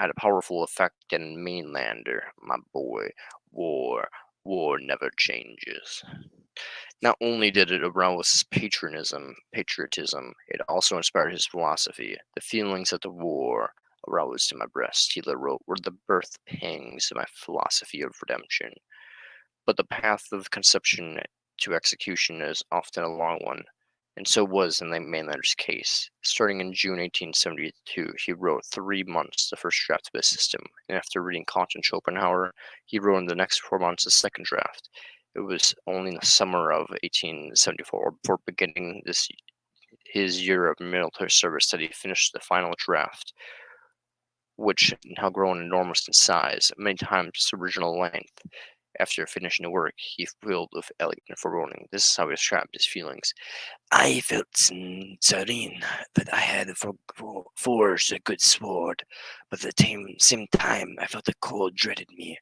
a powerful effect on Mainlander. My boy, war never changes. Not only did it arouse his patriotism, it also inspired his philosophy. The feelings of the war aroused in my breast, he wrote, were the birth pangs of my philosophy of redemption. But the path of conception to execution is often a long one, and so was in the Mainlander's case. Starting in June 1872, he wrote 3 months the first draft of his system, and after reading Kant and Schopenhauer, he wrote in the next 4 months the second draft. It was only in the summer of 1874, before beginning his year of military service, that he finished the final draft, which had now grown enormous in size, many times its original length. After finishing the work, he filled with elegant foreboding. This is how he described his feelings. I felt serene that I had forged a good sword, but at the same time I felt the cold dreaded me.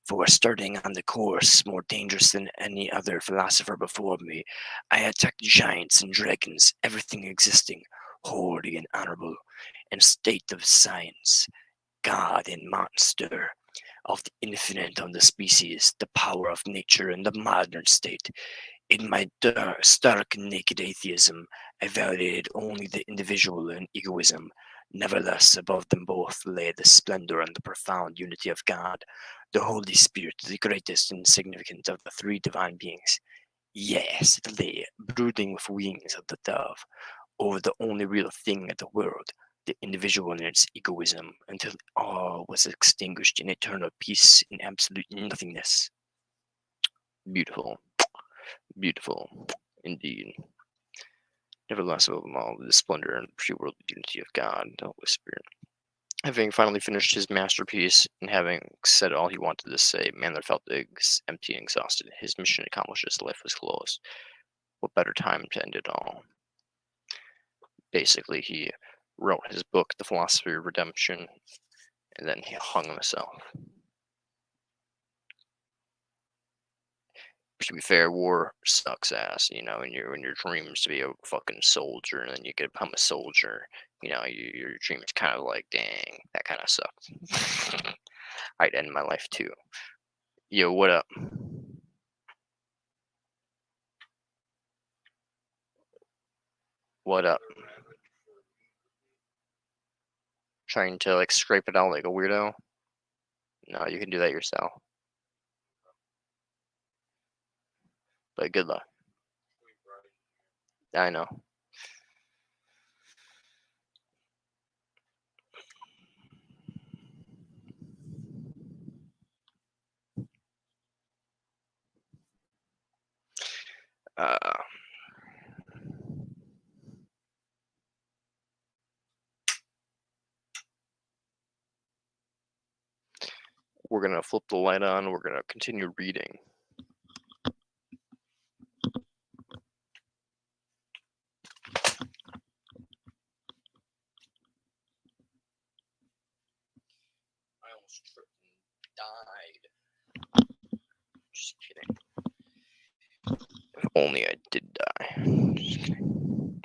For starting on the course more dangerous than any other philosopher before me, I attacked giants and dragons, everything existing, holy and honorable, in state of science, God and monster, of the infinite on the species, the power of nature in the modern state. In my stark naked atheism, I validated only the individual and egoism. Nevertheless, above them both lay the splendor and the profound unity of God, the Holy Spirit, the greatest and significant of the three divine beings. Yes, it lay, brooding with wings of the dove, over the only real thing in the world, the individual and its egoism, until all was extinguished in eternal peace and absolute nothingness. Beautiful. Beautiful, indeed. Nevertheless, above them all, the splendor and pure world unity of God, the Holy Spirit. Having finally finished his masterpiece and having said all he wanted to say, Mandler felt empty and exhausted. His mission accomplished, his life was closed. What better time to end it all? Basically, he wrote his book, The Philosophy of Redemption, and then he hung himself. to be fair, war sucks ass, you know, and your dreams to be a fucking soldier, and then you get become a soldier, you know, your dream is kind of like, dang, that kind of sucks. I'd end my life too. Yo, what up? What up? Trying to like scrape it out like a weirdo? No, you can do that yourself. But good luck. I know. We're gonna flip the light on. We're gonna continue reading. I almost tripped and died. Just kidding. If only I did die. Just kidding.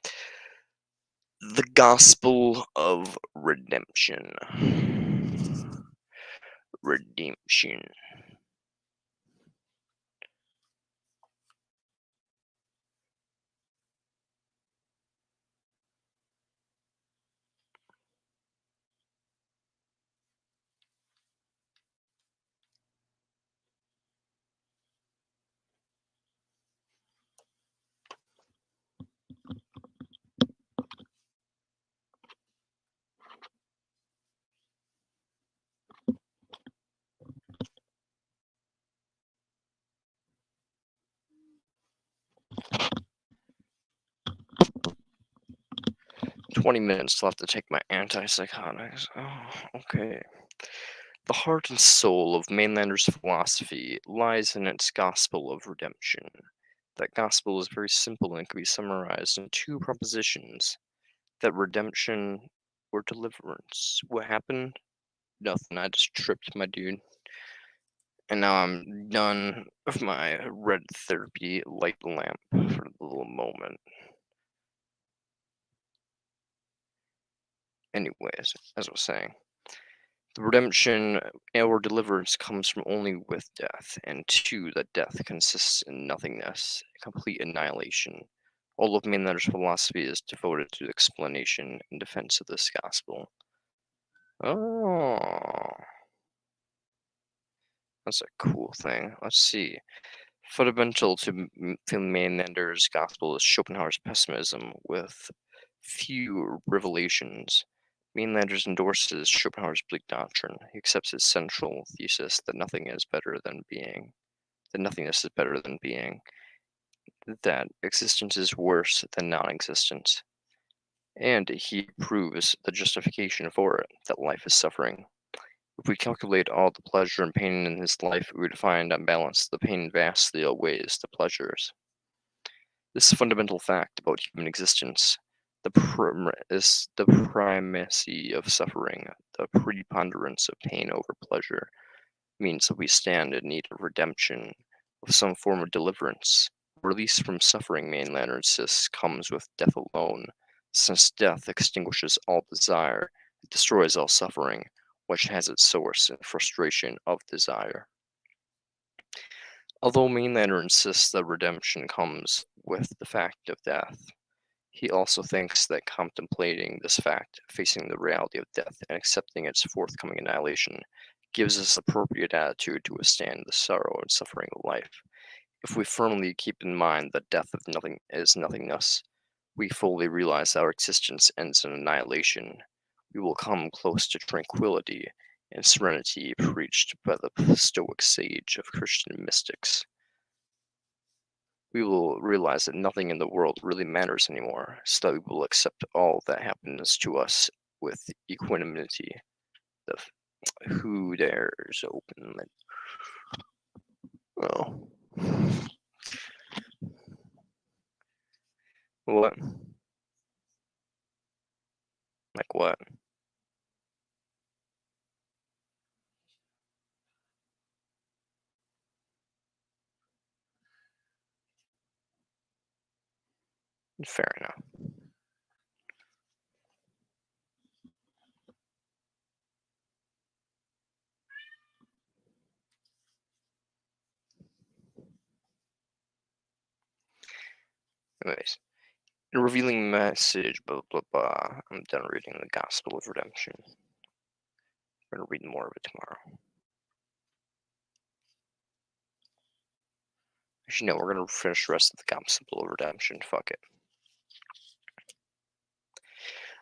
The Gospel of Redemption. Redemption. 20 minutes left to take my antipsychotics. Oh, okay. The heart and soul of mainlanders' philosophy lies in its gospel of redemption. That gospel is very simple and can be summarized in two propositions: that redemption or deliverance. What happened? Nothing. I just tripped, my dude. And now I'm done with my red therapy light lamp for a little moment. Anyways, as I was saying, the redemption or deliverance comes from only with death, and two, that death consists in nothingness, complete annihilation. All of mainlanders' philosophy is devoted to the explanation and defense of this gospel. Oh, that's a cool thing. Let's see. Fundamental to mainlanders' gospel is Schopenhauer's pessimism, with few revelations. Mainlanders endorses Schopenhauer's bleak doctrine. He accepts his central thesis that nothing is better than being, that nothingness is better than being, that existence is worse than non-existence, and he proves the justification for it, that life is suffering. If we calculate all the pleasure and pain in his life, we would find on balance the pain vastly outweighs the pleasures. This fundamental fact about human existence, is the primacy of suffering, the preponderance of pain over pleasure, means that we stand in need of redemption, of some form of deliverance. Release from suffering, mainlander insists, comes with death alone, since death extinguishes all desire, it destroys all suffering, which has its source in frustration of desire. Although Mainlander insists that redemption comes with the fact of death, he also thinks that contemplating this fact, facing the reality of death, and accepting its forthcoming annihilation gives us appropriate attitude to withstand the sorrow and suffering of life. If we firmly keep in mind that death of nothing is nothingness, we fully realize our existence ends in annihilation. We will come close to tranquility and serenity preached by the Stoic sage of Christian mystics. We will realize that nothing in the world really matters anymore, so that we will accept all that happens to us with equanimity. Who dares open it? Oh. What? Like what? Fair enough. Anyways, in a revealing message, blah blah blah. I'm done reading the Gospel of Redemption. We're gonna read more of it tomorrow. Actually, no, we're gonna finish the rest of the Gospel of Redemption. Fuck it.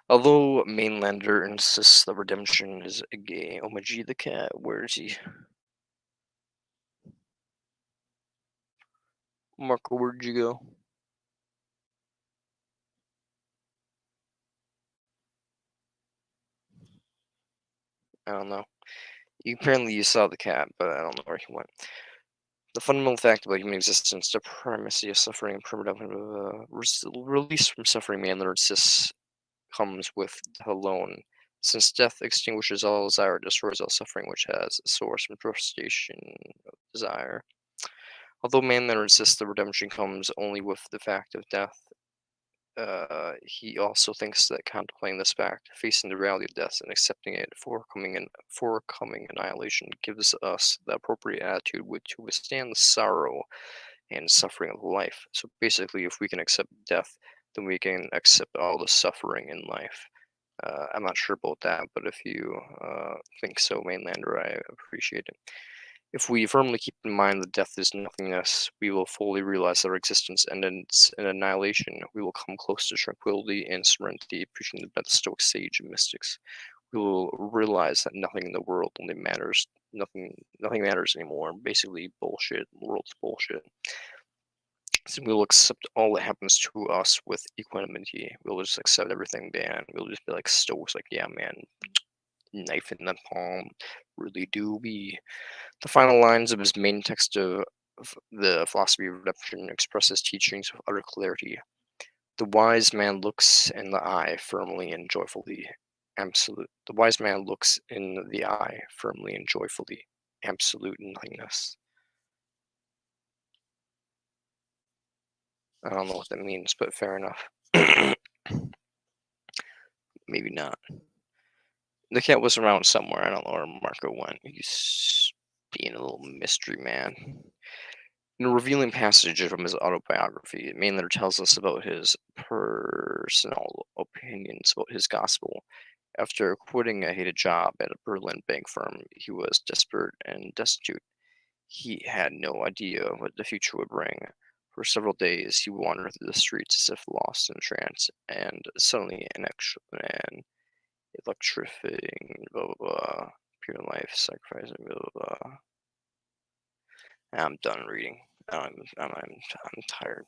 Although Mainlander insists that redemption is a gay, Omaji the cat, where is he? Marco, where'd you go? I don't know. Apparently you saw the cat, but I don't know where he went. The fundamental fact about human existence, the primacy of suffering, and permanent release from suffering, Mainlander insists, comes with death alone. Since death extinguishes all desire, destroys all suffering, which has a source and manifestation of desire. Although Mainlander insists the redemption comes only with the fact of death, he also thinks that contemplating this fact, facing the reality of death, and accepting it for coming annihilation gives us the appropriate attitude to withstand the sorrow and suffering of life. So basically, if we can accept death, then we can accept all the suffering in life. I'm not sure about that, but if you think so, Mainlander, I appreciate it. If we firmly keep in mind that death is nothingness, we will fully realize that our existence ends in annihilation. We will come close to tranquility and serenity, preaching the Stoic sage and mystics. We will realize that nothing in the world only matters. Nothing matters anymore. Basically, bullshit. The world's bullshit. So we'll accept all that happens to us with equanimity. We'll just accept everything, man. We'll just be like Stoics, like, yeah, man, knife in the palm, really do be. The final lines of his main text of the philosophy of redemption express his teachings with utter clarity. The wise man looks in the eye firmly and joyfully. Absolute. The wise man looks in the eye firmly and joyfully. Absolute nothingness. I don't know what that means, but fair enough. Maybe not. The cat was around somewhere. I don't know where Marco went. He's being a little mystery man. In a revealing passage from his autobiography, Mainlander tells us about his personal opinions about his gospel. After quitting a hated job at a Berlin bank firm, he was desperate and destitute. He had no idea what the future would bring. For several days, he wandered through the streets as if lost in a trance, and suddenly an electrifying, blah blah blah, pure life, sacrificing, blah blah blah. I'm done reading. I'm tired.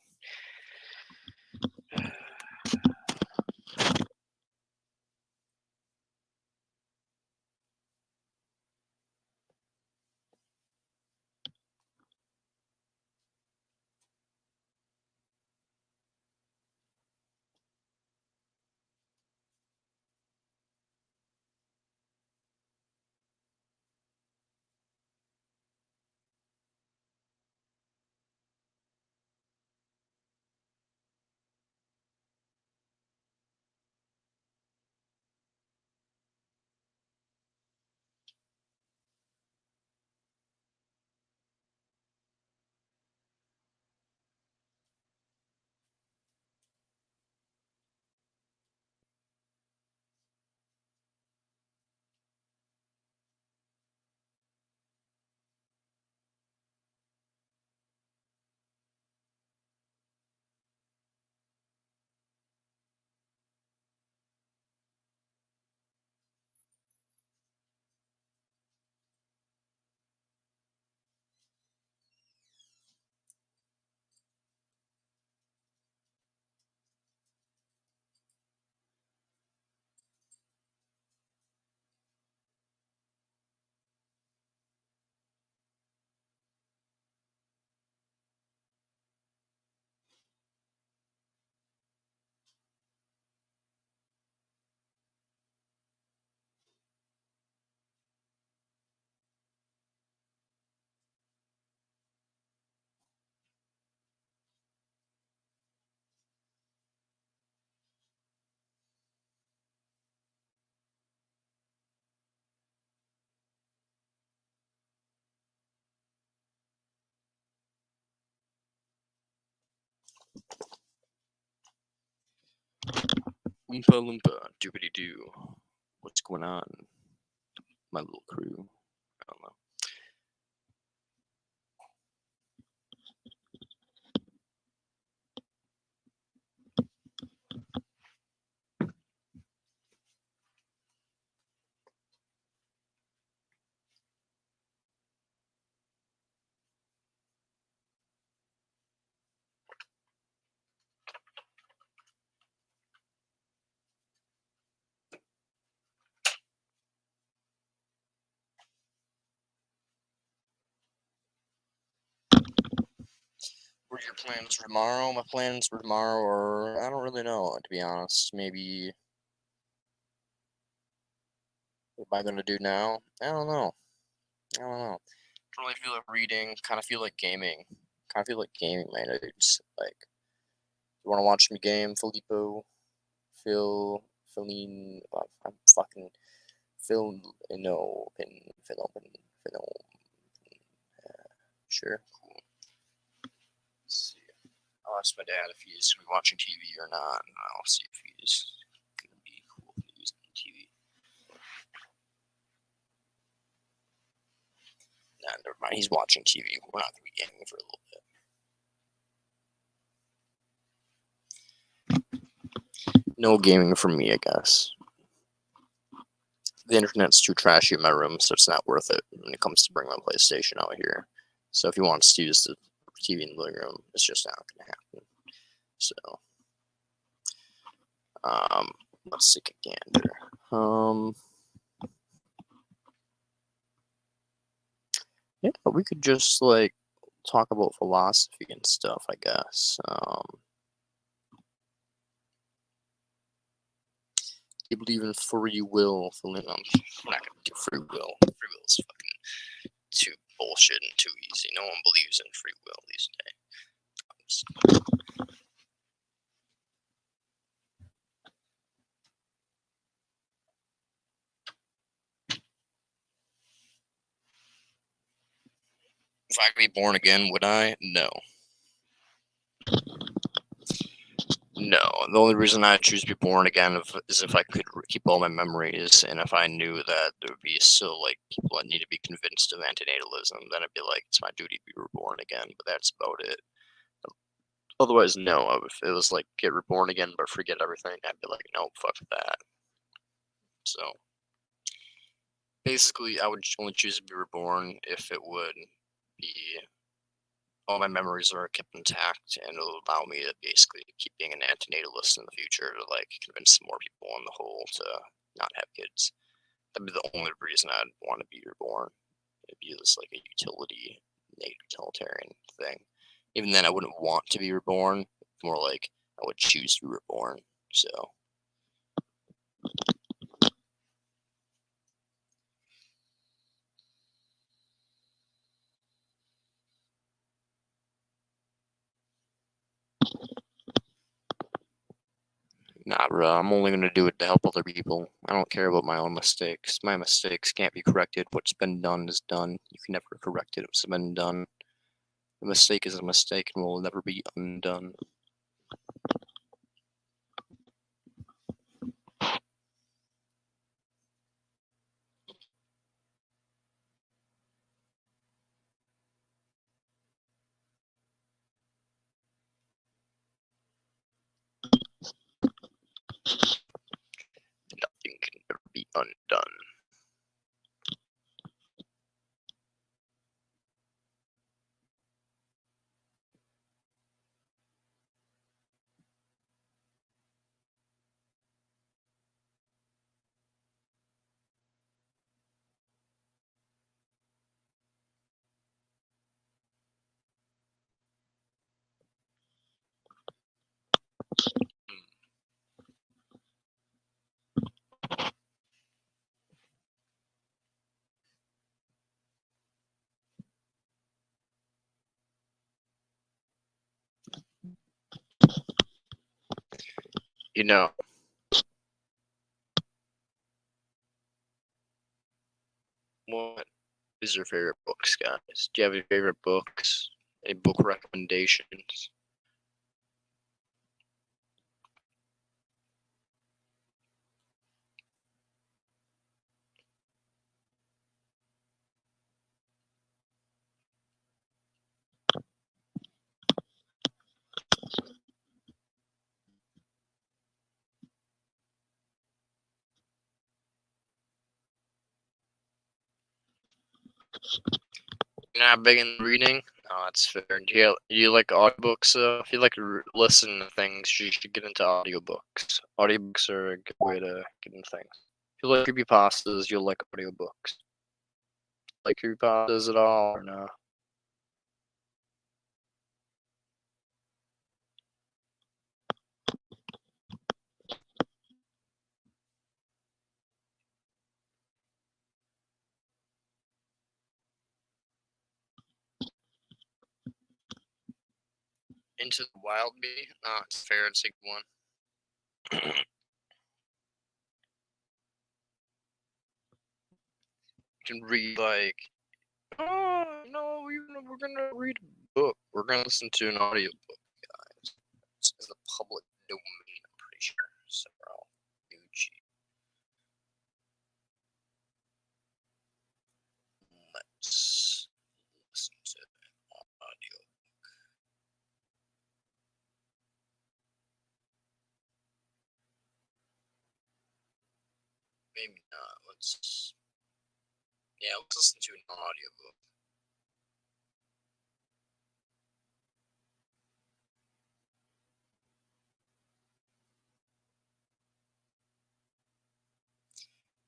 Oompa Loompa, doobity doo. What's going on? My little crew. I don't know. What are your plans for tomorrow? My plans for tomorrow are, I don't really know, to be honest. Maybe, what am I going to do now? I don't know. Don't really feel like reading, kind of feel like gaming. My dudes. Like, you want to watch me game, Filippo? I'm fucking, Phil, no, sure, cool. Let's see. I'll ask my dad if he's going to be watching TV or not, and I'll see if he's going to be cool if he's on TV. Nah, never mind. He's watching TV. We're not going to be gaming for a little bit. No gaming for me, I guess. The internet's too trashy in my room, so it's not worth it when it comes to bringing my PlayStation out here. So if he wants to use the TV in the living room, it's just not going to happen. So, let's take a gander. Yeah, we could just, like, talk about philosophy and stuff, I guess. You believe in free will. We're not going to do free will. Free will is fucking too bullshit and too easy. No one believes in free will these days. If I could be born again, would I? No. No. The only reason I choose to be born again is if I could keep all my memories, and if I knew that there would be still, like, people that need to be convinced of antinatalism, then I'd be like, it's my duty to be reborn again, but that's about it. Otherwise, no. If it was like, get reborn again, but forget everything, I'd be like, no, fuck that. So, basically, I would only choose to be reborn if it would be all my memories are kept intact, and it'll allow me to basically keep being an antinatalist in the future to, like, convince more people on the whole to not have kids. That'd be the only reason I'd want to be reborn. It'd be this, like, a utilitarian thing. Even then, I wouldn't want to be reborn. More like I would choose to be reborn. So. Nah, bro, I'm only going to do it to help other people. I don't care about my own mistakes. My mistakes can't be corrected. What's been done is done. You can never correct it. What's been done. A mistake is a mistake and will never be undone. Nothing can ever be undone. You know, what is your favorite books, guys? Do you have any favorite books? Any book recommendations? You're not big in reading? No, that's fair. Do you like audiobooks? If you like to listen to things, you should get into audiobooks. Audiobooks are a good way to get into things. If you like creepypastas, you'll like audiobooks. Like creepypastas at all or no? Into the Wild Bee? No, it's fair. It's a good one. You can read like, oh no, we're gonna read a book. We're gonna listen to an audiobook, guys. It's in the public domain, I'm pretty sure. So Gucci. Let's listen to an audio. Maybe not. Let's listen to an audiobook.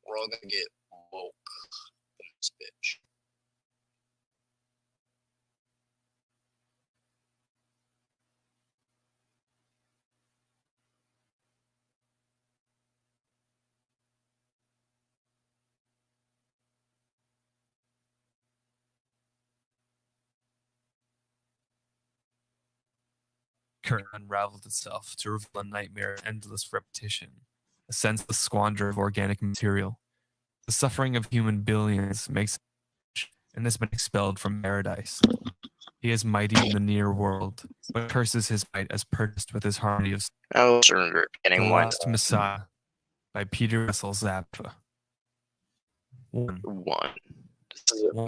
We're all gonna get woke in this bitch. Current unraveled itself to reveal a nightmare of endless repetition, a senseless squander of organic material. The suffering of human billions makes and has been expelled from paradise. He is mighty in the near world, but curses his might as purchased with his harmony of I surrender. The Last Messiah by Peter Russell Zappa. One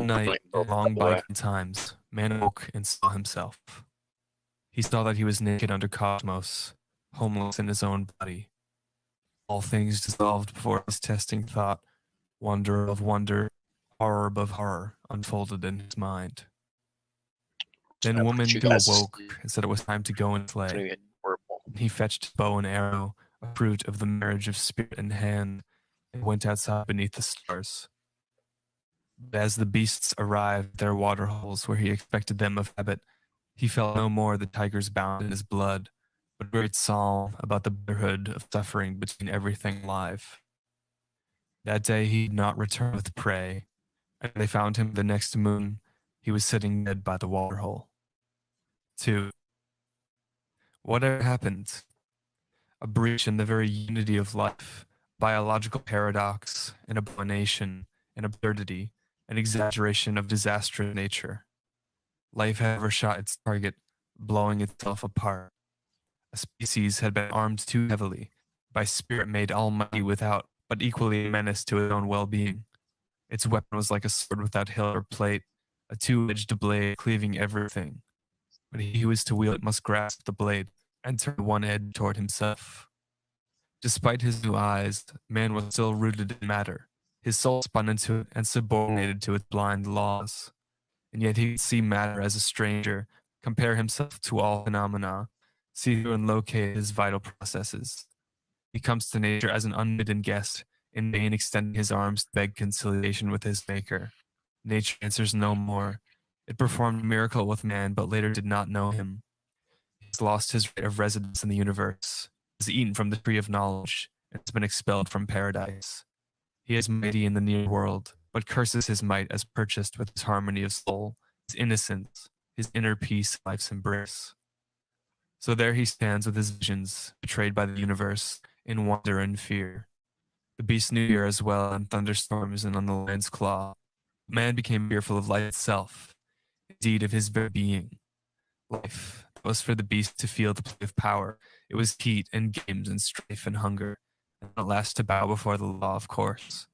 night, in long bygone times, man awoke and saw himself. He saw that he was naked under cosmos, homeless in his own body. All things dissolved before his testing thought, wonder of wonder, horror above horror unfolded in his mind. Then woman who awoke and said it was time to go and play. He fetched bow and arrow, a fruit of the marriage of spirit and hand, and went outside beneath the stars. But as the beasts arrived at their water holes where he expected them of habit, he felt no more the tiger's bound in his blood, but a great psalm about the brotherhood of suffering between everything alive. That day he did not return with prey, and they found him the next moon. He was sitting dead by the waterhole. 2. Whatever happened? A breach in the very unity of life, biological paradox, an abomination, an absurdity, an exaggeration of disastrous nature. Life had overshot its target, blowing itself apart. A species had been armed too heavily, by spirit made almighty without, but equally a menace to its own well-being. Its weapon was like a sword without hilt or plate, a two-edged blade cleaving everything. But he who is to wield it must grasp the blade and turn one edge toward himself. Despite his new eyes, man was still rooted in matter. His soul spun into it and subordinated to its blind laws. And yet he could see matter as a stranger, compare himself to all phenomena, see through and locate his vital processes. He comes to nature as an unbidden guest, in vain extending his arms to beg conciliation with his maker. Nature answers no more. It performed a miracle with man, but later did not know him. He has lost his right of residence in the universe, has eaten from the tree of knowledge, and has been expelled from paradise. He is mighty in the near world, but curses his might as purchased with his harmony of soul, his innocence, his inner peace, life's embrace. So there he stands with his visions, betrayed by the universe, in wonder and fear. The beast knew fear as well in thunderstorms and on the lion's claw. Man became fearful of life itself, indeed of his very being. Life was for the beast to feel the play of power. It was heat and games and strife and hunger, and at last to bow before the law, of course.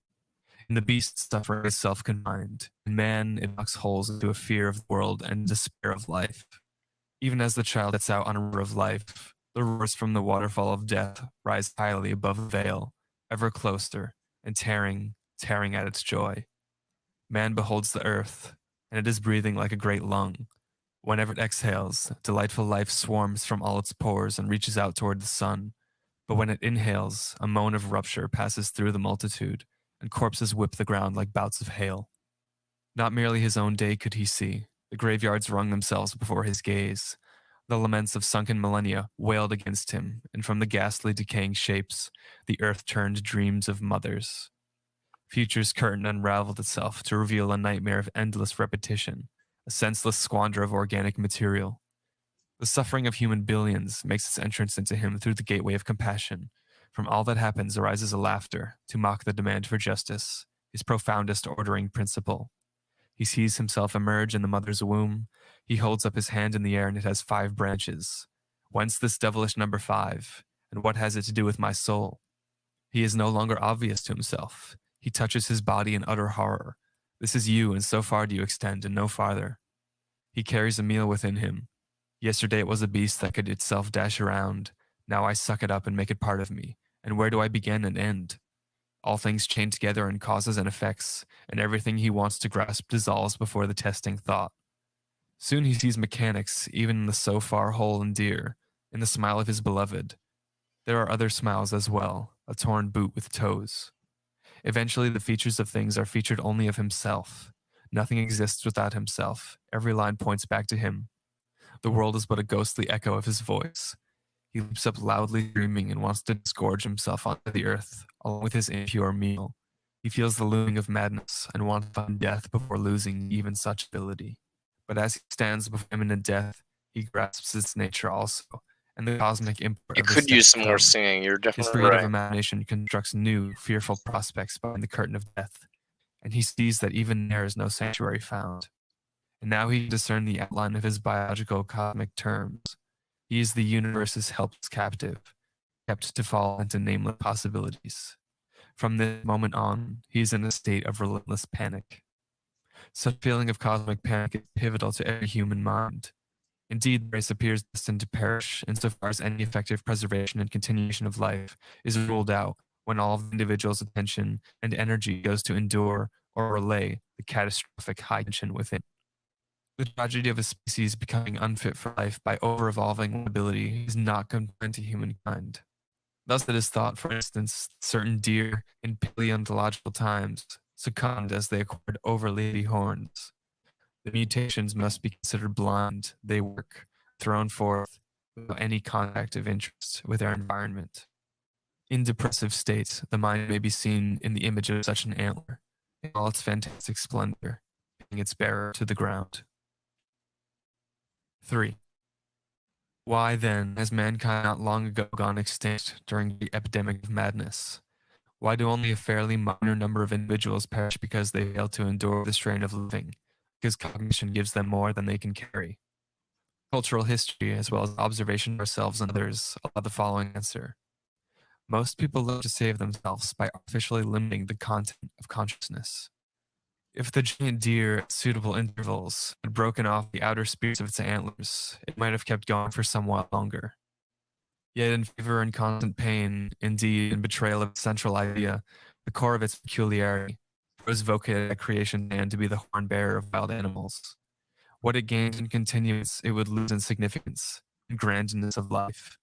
In the beast's suffering is self-confined. In man, it knocks holes into a fear of the world and despair of life. Even as the child sets out on a river of life, the roars from the waterfall of death rise highly above the veil, ever closer, and tearing at its joy. Man beholds the earth, and it is breathing like a great lung. Whenever it exhales, delightful life swarms from all its pores and reaches out toward the sun. But when it inhales, a moan of rupture passes through the multitude, and corpses whip the ground like bouts of hail. Not merely his own day could he see. The graveyards wrung themselves before his gaze. The laments of sunken millennia wailed against him, and from the ghastly decaying shapes, the earth turned dreams of mothers. Future's curtain unraveled itself to reveal a nightmare of endless repetition, a senseless squander of organic material. The suffering of human billions makes its entrance into him through the gateway of compassion. From all that happens arises a laughter to mock the demand for justice, his profoundest ordering principle. He sees himself emerge in the mother's womb. He holds up his hand in the air and it has 5 branches. Whence this devilish number 5? And what has it to do with my soul? He is no longer obvious to himself. He touches his body in utter horror. This is you, and so far do you extend, and no farther. He carries a meal within him. Yesterday it was a beast that could itself dash around. Now I suck it up and make it part of me. And where do I begin and end? All things chain together in causes and effects, and everything he wants to grasp dissolves before the testing thought. Soon he sees mechanics, even in the so far whole and dear, in the smile of his beloved. There are other smiles as well, a torn boot with toes. Eventually the features of things are featured only of himself. Nothing exists without himself. Every line points back to him. The world is but a ghostly echo of his voice. He leaps up loudly dreaming and wants to disgorge himself onto the earth, along with his impure meal. He feels the looming of madness and wants to find death before losing even such ability. But as he stands before imminent death, he grasps its nature also, and the cosmic import You of his could use some step more stone. singing. You're His definitely creative right. imagination constructs new, fearful prospects behind the curtain of death, and he sees that even there is no sanctuary found. And now he can discern the outline of his biological cosmic terms. He is the universe's helpless captive, kept to fall into nameless possibilities. From this moment on, he is in a state of relentless panic. Such feeling of cosmic panic is pivotal to every human mind. Indeed, the race appears destined to perish insofar as any effective preservation and continuation of life is ruled out when all of the individual's attention and energy goes to endure or relay the catastrophic high tension within. The tragedy of a species becoming unfit for life by over-evolving ability is not confined to humankind. Thus it is thought, for instance, certain deer in paleontological times succumbed as they acquired overly horns. The mutations must be considered blind. They work, thrown forth, without any contact of interest with their environment. In depressive states, the mind may be seen in the image of such an antler, in all its fantastic splendor, pinning its bearer to the ground. 3. Why, then, has mankind not long ago gone extinct during the epidemic of madness? Why do only a fairly minor number of individuals perish because they fail to endure the strain of living, because cognition gives them more than they can carry? Cultural history, as well as observation of ourselves and others, allow the following answer. Most people look to save themselves by artificially limiting the content of consciousness. If the giant deer at suitable intervals had broken off the outer spears of its antlers, it might have kept going for somewhat longer. Yet in fever and constant pain, indeed in betrayal of its central idea, the core of its peculiarity, was vocated at creation's hand to be the horn bearer of wild animals. What it gained in continuance, it would lose in significance, in grandness of life.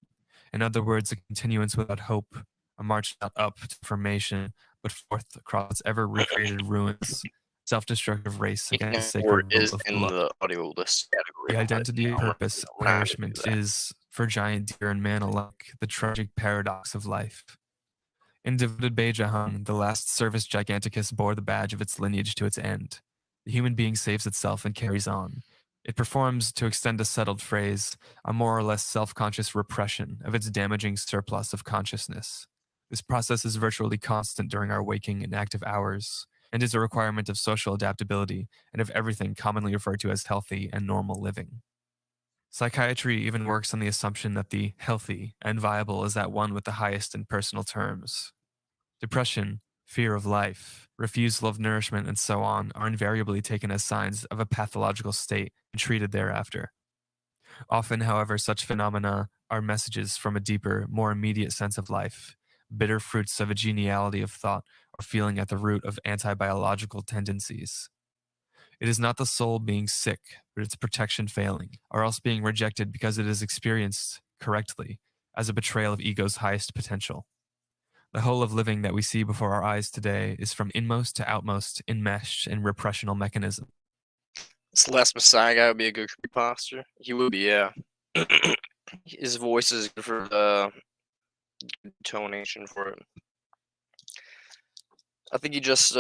In other words, a continuance without hope, a march not up to formation, but forth across its ever-recreated ruins, self-destructive race against the sacred will is of in blood. the audio list category. The identity, purpose, we're not gonna do nourishment that. is, for giant deer and man alike, the tragic paradox of life. In devoted Beijahung, the last service giganticus bore the badge of its lineage to its end. The human being saves itself and carries on. It performs, to extend a settled phrase, a more or less self-conscious repression of its damaging surplus of consciousness. This process is virtually constant during our waking and active hours, and is a requirement of social adaptability and of everything commonly referred to as healthy and normal living. Psychiatry even works on the assumption that the healthy and viable is at one with the highest in personal terms. Depression, fear of life, refusal of nourishment, and so on are invariably taken as signs of a pathological state and treated thereafter. Often, however, such phenomena are messages from a deeper, more immediate sense of life, bitter fruits of a geniality of thought or feeling at the root of anti-biological tendencies. It is not the soul being sick, but its protection failing, or else being rejected because it is experienced correctly as a betrayal of ego's highest potential. The whole of living that we see before our eyes today is from inmost to outmost enmeshed in repressional mechanism. This Last Messiah guy would be a good creepypasta. He would be, yeah. His voice is good for the intonation for it. I think he just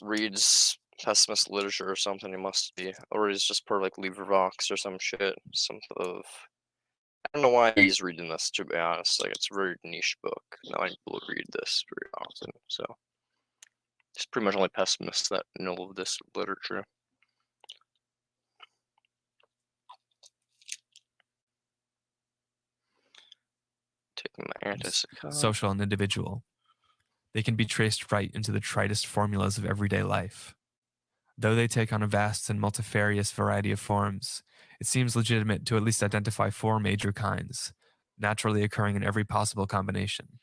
reads pessimist literature or something. He must be, or he's just per like LibriVox or some shit. I don't know why he's reading this, to be honest. Like, it's a very niche book. Not many people read this very often. So it's pretty much only pessimists that know of this literature. Taking my antipsychotic. Social and individual. They can be traced right into the tritest formulas of everyday life. Though they take on a vast and multifarious variety of forms, it seems legitimate to at least identify 4 major kinds, naturally occurring in every possible combination: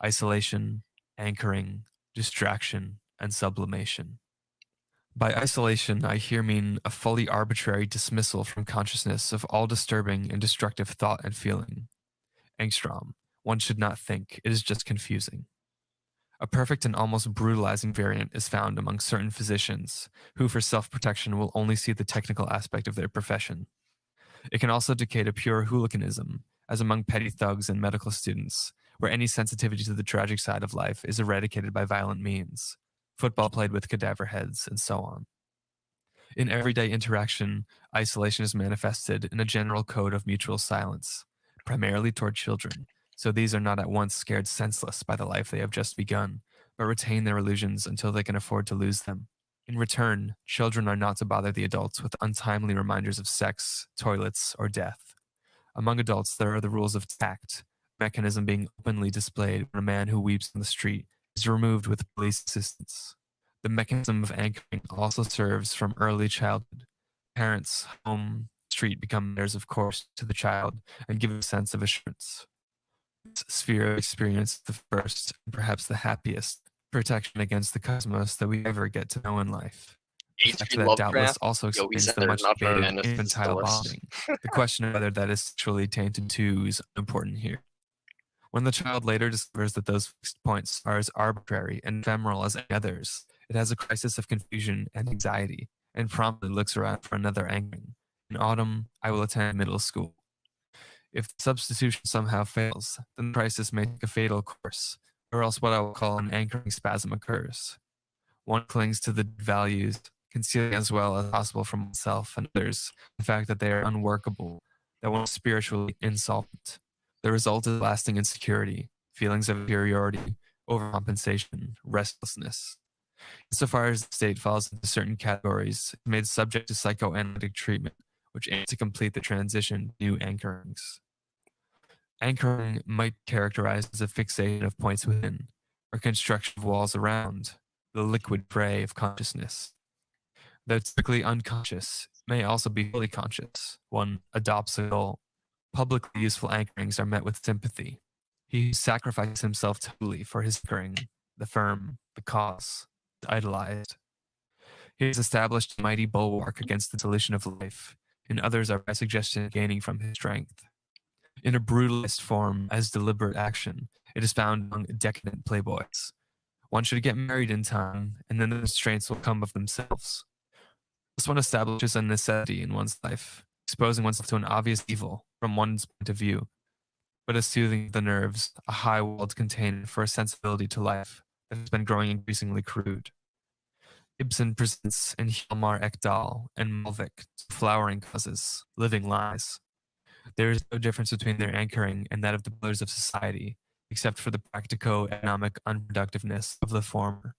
isolation, anchoring, distraction, and sublimation. By isolation, I here mean a fully arbitrary dismissal from consciousness of all disturbing and destructive thought and feeling. Angstrom, one should not think, it is just confusing. A perfect and almost brutalizing variant is found among certain physicians who, for self-protection, will only see the technical aspect of their profession. It can also decay to pure hooliganism, as among petty thugs and medical students, where any sensitivity to the tragic side of life is eradicated by violent means, football played with cadaver heads, and so on. In everyday interaction, isolation is manifested in a general code of mutual silence, primarily toward children, so these are not at once scared senseless by the life they have just begun, but retain their illusions until they can afford to lose them. In return, children are not to bother the adults with untimely reminders of sex, toilets, or death. Among adults, there are the rules of tact, mechanism being openly displayed when a man who weeps on the street is removed with police assistance. The mechanism of anchoring also serves from early childhood. Parents, home, street become matters of course to the child and give a sense of assurance. This sphere of experience is the first, and perhaps the happiest, protection against the cosmos that we ever get to know in life. The fact that doubtless also explains the much debated infantile bonding. The question of whether that is sexually tainted too is unimportant here. When the child later discovers that those fixed points are as arbitrary and ephemeral as any others, it has a crisis of confusion and anxiety, and promptly looks around for another anchoring. In autumn, I will attend middle school. If the substitution somehow fails, then the crisis may take a fatal course, or else what I will call an anchoring spasm occurs. One clings to the values, concealing as well as possible from oneself and others the fact that they are unworkable, that one is spiritually insolvent. The result is lasting insecurity, feelings of inferiority, overcompensation, restlessness. Insofar as the state falls into certain categories, it's made subject to psychoanalytic treatment, which aims to complete the transition to new anchorings. Anchoring might be characterized as a fixation of points within, or construction of walls around, the liquid prey of consciousness. Though typically unconscious, it may also be fully conscious. One adopts a goal. Publicly useful anchorings are met with sympathy. He sacrifices himself totally for his anchoring, the firm, the cause, the idolized. He has established a mighty bulwark against the dissolution of life, and others are by suggestion gaining from his strength. In a brutalized form as deliberate action, it is found among decadent playboys. One should get married in time, and then the restraints will come of themselves. This one establishes a necessity in one's life, exposing oneself to an obvious evil from one's point of view, but as soothing the nerves, a high-walled container for a sensibility to life that has been growing increasingly crude. Ibsen presents in Hjalmar Ekdal and Malvik flowering causes, living lies. There is no difference between their anchoring and that of the pillars of society, except for the practico-economic unproductiveness of the former.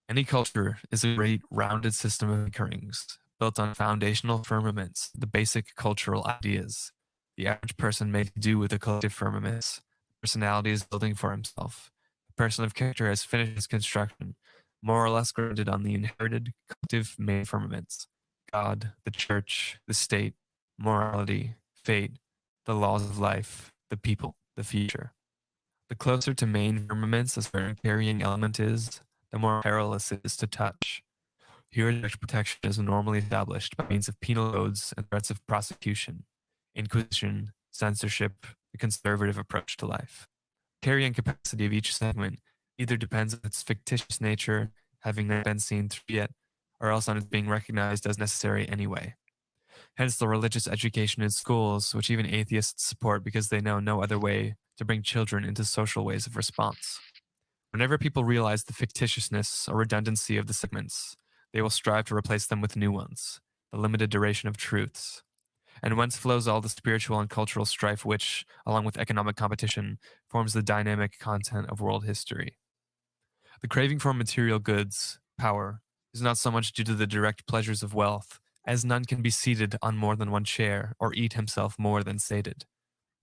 Any culture is a great rounded system of anchorings, built on foundational firmaments, the basic cultural ideas. The average person may do with the collective firmaments. Personality is building for himself. The person of character has finished his construction, more or less grounded on the inherited collective main firmaments: God, the church, the state, morality, fate, the laws of life, the people, the future. The closer to main firmaments a certain carrying element is, the more perilous it is to touch. Here, direct protection is normally established by means of penal codes and threats of prosecution, inquisition, censorship, the conservative approach to life. Carrying capacity of each segment either depends on its fictitious nature, having not been seen through yet, or else on its being recognized as necessary anyway. Hence the religious education in schools, which even atheists support because they know no other way to bring children into social ways of response. Whenever people realize the fictitiousness or redundancy of the segments, they will strive to replace them with new ones, the limited duration of truths. And whence flows all the spiritual and cultural strife which, along with economic competition, forms the dynamic content of world history. The craving for material goods, power, is not so much due to the direct pleasures of wealth, as none can be seated on more than one chair or eat himself more than sated.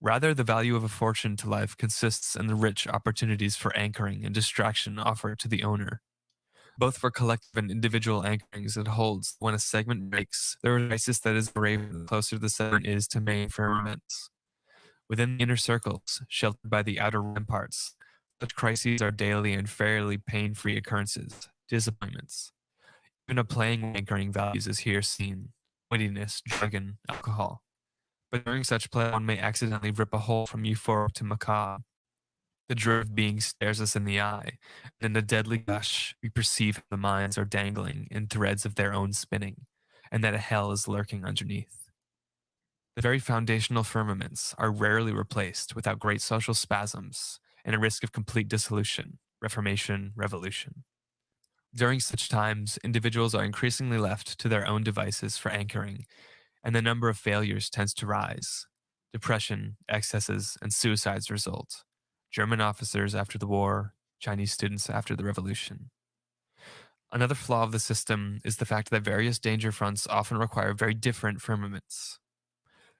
Rather, the value of a fortune to life consists in the rich opportunities for anchoring and distraction offered to the owner. Both for collective and individual anchorings it holds when a segment breaks, there is a crisis that is graver the closer the segment is to main firmaments. Within the inner circles, sheltered by the outer ramparts, such crises are daily and fairly pain-free occurrences, disappointments. Even a playing anchoring values is here seen, wittiness, jargon, alcohol. But during such play one may accidentally rip a hole from euphoric to macabre. The dread being stares us in the eye, and in the deadly gush we perceive the minds are dangling in threads of their own spinning, and that a hell is lurking underneath. The very foundational firmaments are rarely replaced without great social spasms and a risk of complete dissolution, reformation, revolution. During such times, individuals are increasingly left to their own devices for anchoring, and the number of failures tends to rise. Depression, excesses, and suicides result. German officers after the war, Chinese students after the revolution. Another flaw of the system is the fact that various danger fronts often require very different firmaments.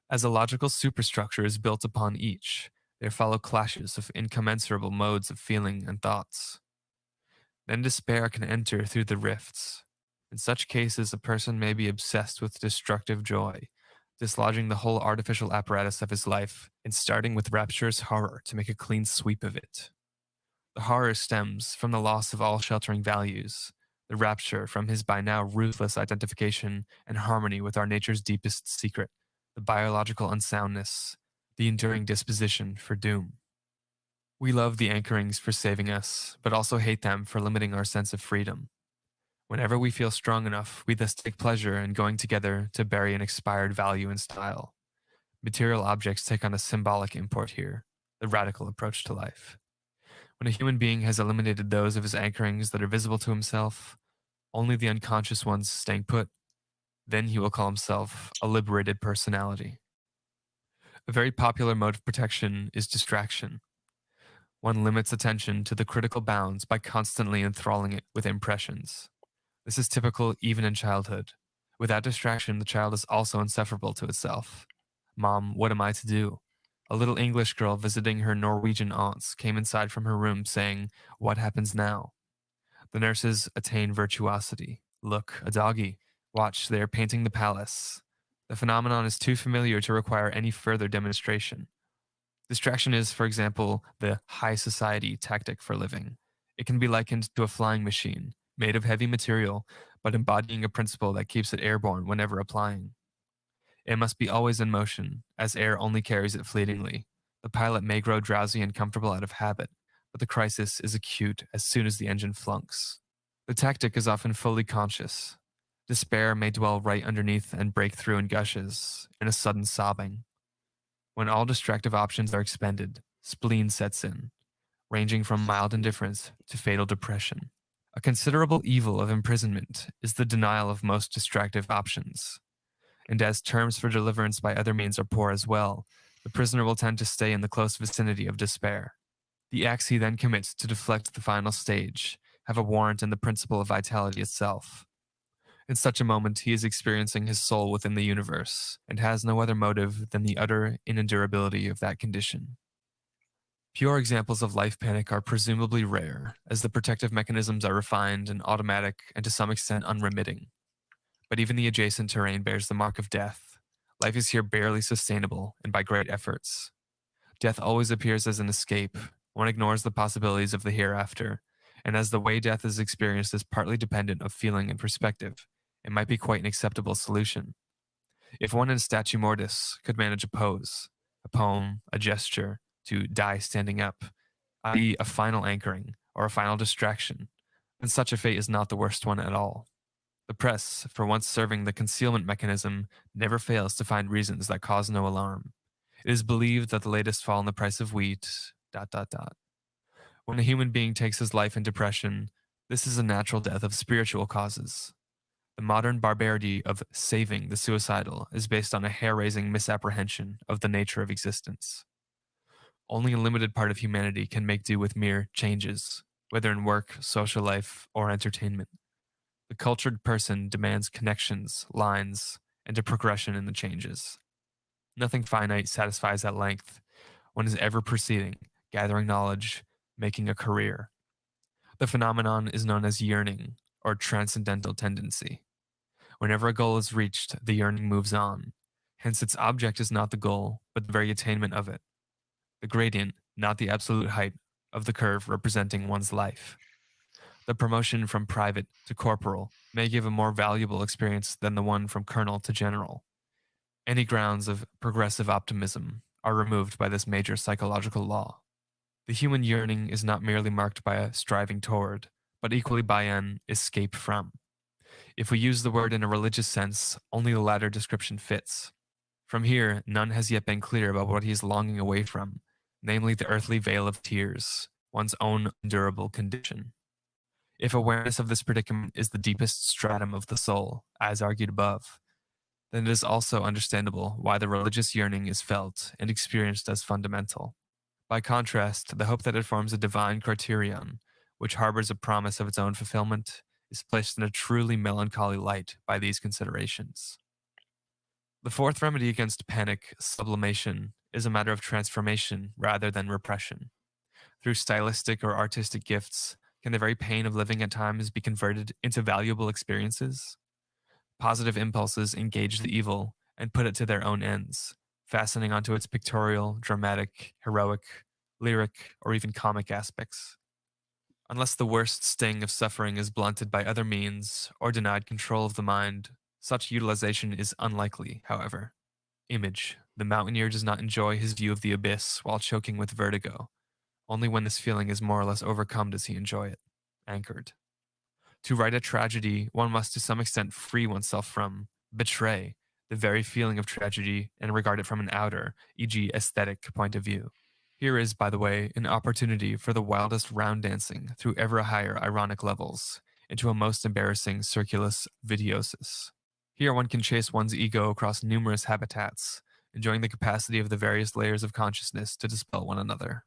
As a logical superstructure is built upon each, there follow clashes of incommensurable modes of feeling and thoughts. Then despair can enter through the rifts. In such cases, a person may be obsessed with destructive joy, dislodging the whole artificial apparatus of his life and starting with rapturous horror to make a clean sweep of it. The horror stems from the loss of all sheltering values, the rapture from his by now ruthless identification and harmony with our nature's deepest secret, the biological unsoundness, the enduring disposition for doom. We love the anchorings for saving us, but also hate them for limiting our sense of freedom. Whenever we feel strong enough, we thus take pleasure in going together to bury an expired value and style. Material objects take on a symbolic import here, the radical approach to life. When a human being has eliminated those of his anchorings that are visible to himself, only the unconscious ones staying put, then he will call himself a liberated personality. A very popular mode of protection is distraction. One limits attention to the critical bounds by constantly enthralling it with impressions. This is typical even in childhood. Without distraction, the child is also insufferable to itself. Mom, what am I to do? A little English girl visiting her Norwegian aunts came inside from her room saying, "What happens now?" The nurses attain virtuosity. Look, a doggy. Watch, they are painting the palace. The phenomenon is too familiar to require any further demonstration. Distraction is, for example, the high society tactic for living. It can be likened to a flying machine, made of heavy material, but embodying a principle that keeps it airborne whenever applying. It must be always in motion, as air only carries it fleetingly. The pilot may grow drowsy and comfortable out of habit, but the crisis is acute as soon as the engine flunks. The tactic is often fully conscious. Despair may dwell right underneath and break through in gushes, in a sudden sobbing. When all distractive options are expended, spleen sets in, ranging from mild indifference to fatal depression. A considerable evil of imprisonment is the denial of most distractive options. And as terms for deliverance by other means are poor as well, the prisoner will tend to stay in the close vicinity of despair. The acts he then commits to deflect the final stage have a warrant in the principle of vitality itself. In such a moment, he is experiencing his soul within the universe, and has no other motive than the utter inendurability of that condition. Pure examples of life panic are presumably rare, as the protective mechanisms are refined and automatic and to some extent unremitting. But even the adjacent terrain bears the mark of death. Life is here barely sustainable, and by great efforts. Death always appears as an escape. One ignores the possibilities of the hereafter, and as the way death is experienced is partly dependent of feeling and perspective, it might be quite an acceptable solution. If one in statu mortis could manage a pose, a poem, a gesture, to die standing up, i.e. a final anchoring or a final distraction, then such a fate is not the worst one at all. The press, for once serving the concealment mechanism, never fails to find reasons that cause no alarm. It is believed that the latest fall in the price of wheat, ... When a human being takes his life in depression, this is a natural death of spiritual causes. The modern barbarity of saving the suicidal is based on a hair-raising misapprehension of the nature of existence. Only a limited part of humanity can make do with mere changes, whether in work, social life, or entertainment. The cultured person demands connections, lines, and a progression in the changes. Nothing finite satisfies at length. One is ever proceeding, gathering knowledge, making a career. The phenomenon is known as yearning, or transcendental tendency. Whenever a goal is reached, the yearning moves on. Hence, its object is not the goal, but the very attainment of it. The gradient, not the absolute height, of the curve representing one's life. The promotion from private to corporal may give a more valuable experience than the one from colonel to general. Any grounds of progressive optimism are removed by this major psychological law. The human yearning is not merely marked by a striving toward, but equally by an escape from. If we use the word in a religious sense, only the latter description fits. From here, none has yet been clear about what he is longing away from, namely the earthly vale of tears, one's own endurable condition. If awareness of this predicament is the deepest stratum of the soul, as argued above, then it is also understandable why the religious yearning is felt and experienced as fundamental. By contrast, the hope that it forms a divine criterion, which harbors a promise of its own fulfillment, is placed in a truly melancholy light by these considerations. The fourth remedy against panic, sublimation, is a matter of transformation rather than repression. Through stylistic or artistic gifts, can the very pain of living at times be converted into valuable experiences? Positive impulses engage the evil and put it to their own ends, fastening onto its pictorial, dramatic, heroic, lyric, or even comic aspects. Unless the worst sting of suffering is blunted by other means or denied control of the mind, such utilization is unlikely, however. Image: the mountaineer does not enjoy his view of the abyss while choking with vertigo. Only when this feeling is more or less overcome does he enjoy it. Anchored. To write a tragedy, one must to some extent free oneself from, betray, the very feeling of tragedy and regard it from an outer, e.g. aesthetic, point of view. Here is, by the way, an opportunity for the wildest round dancing through ever higher ironic levels, into a most embarrassing circulus vitiosus. Here one can chase one's ego across numerous habitats, enjoying the capacity of the various layers of consciousness to dispel one another.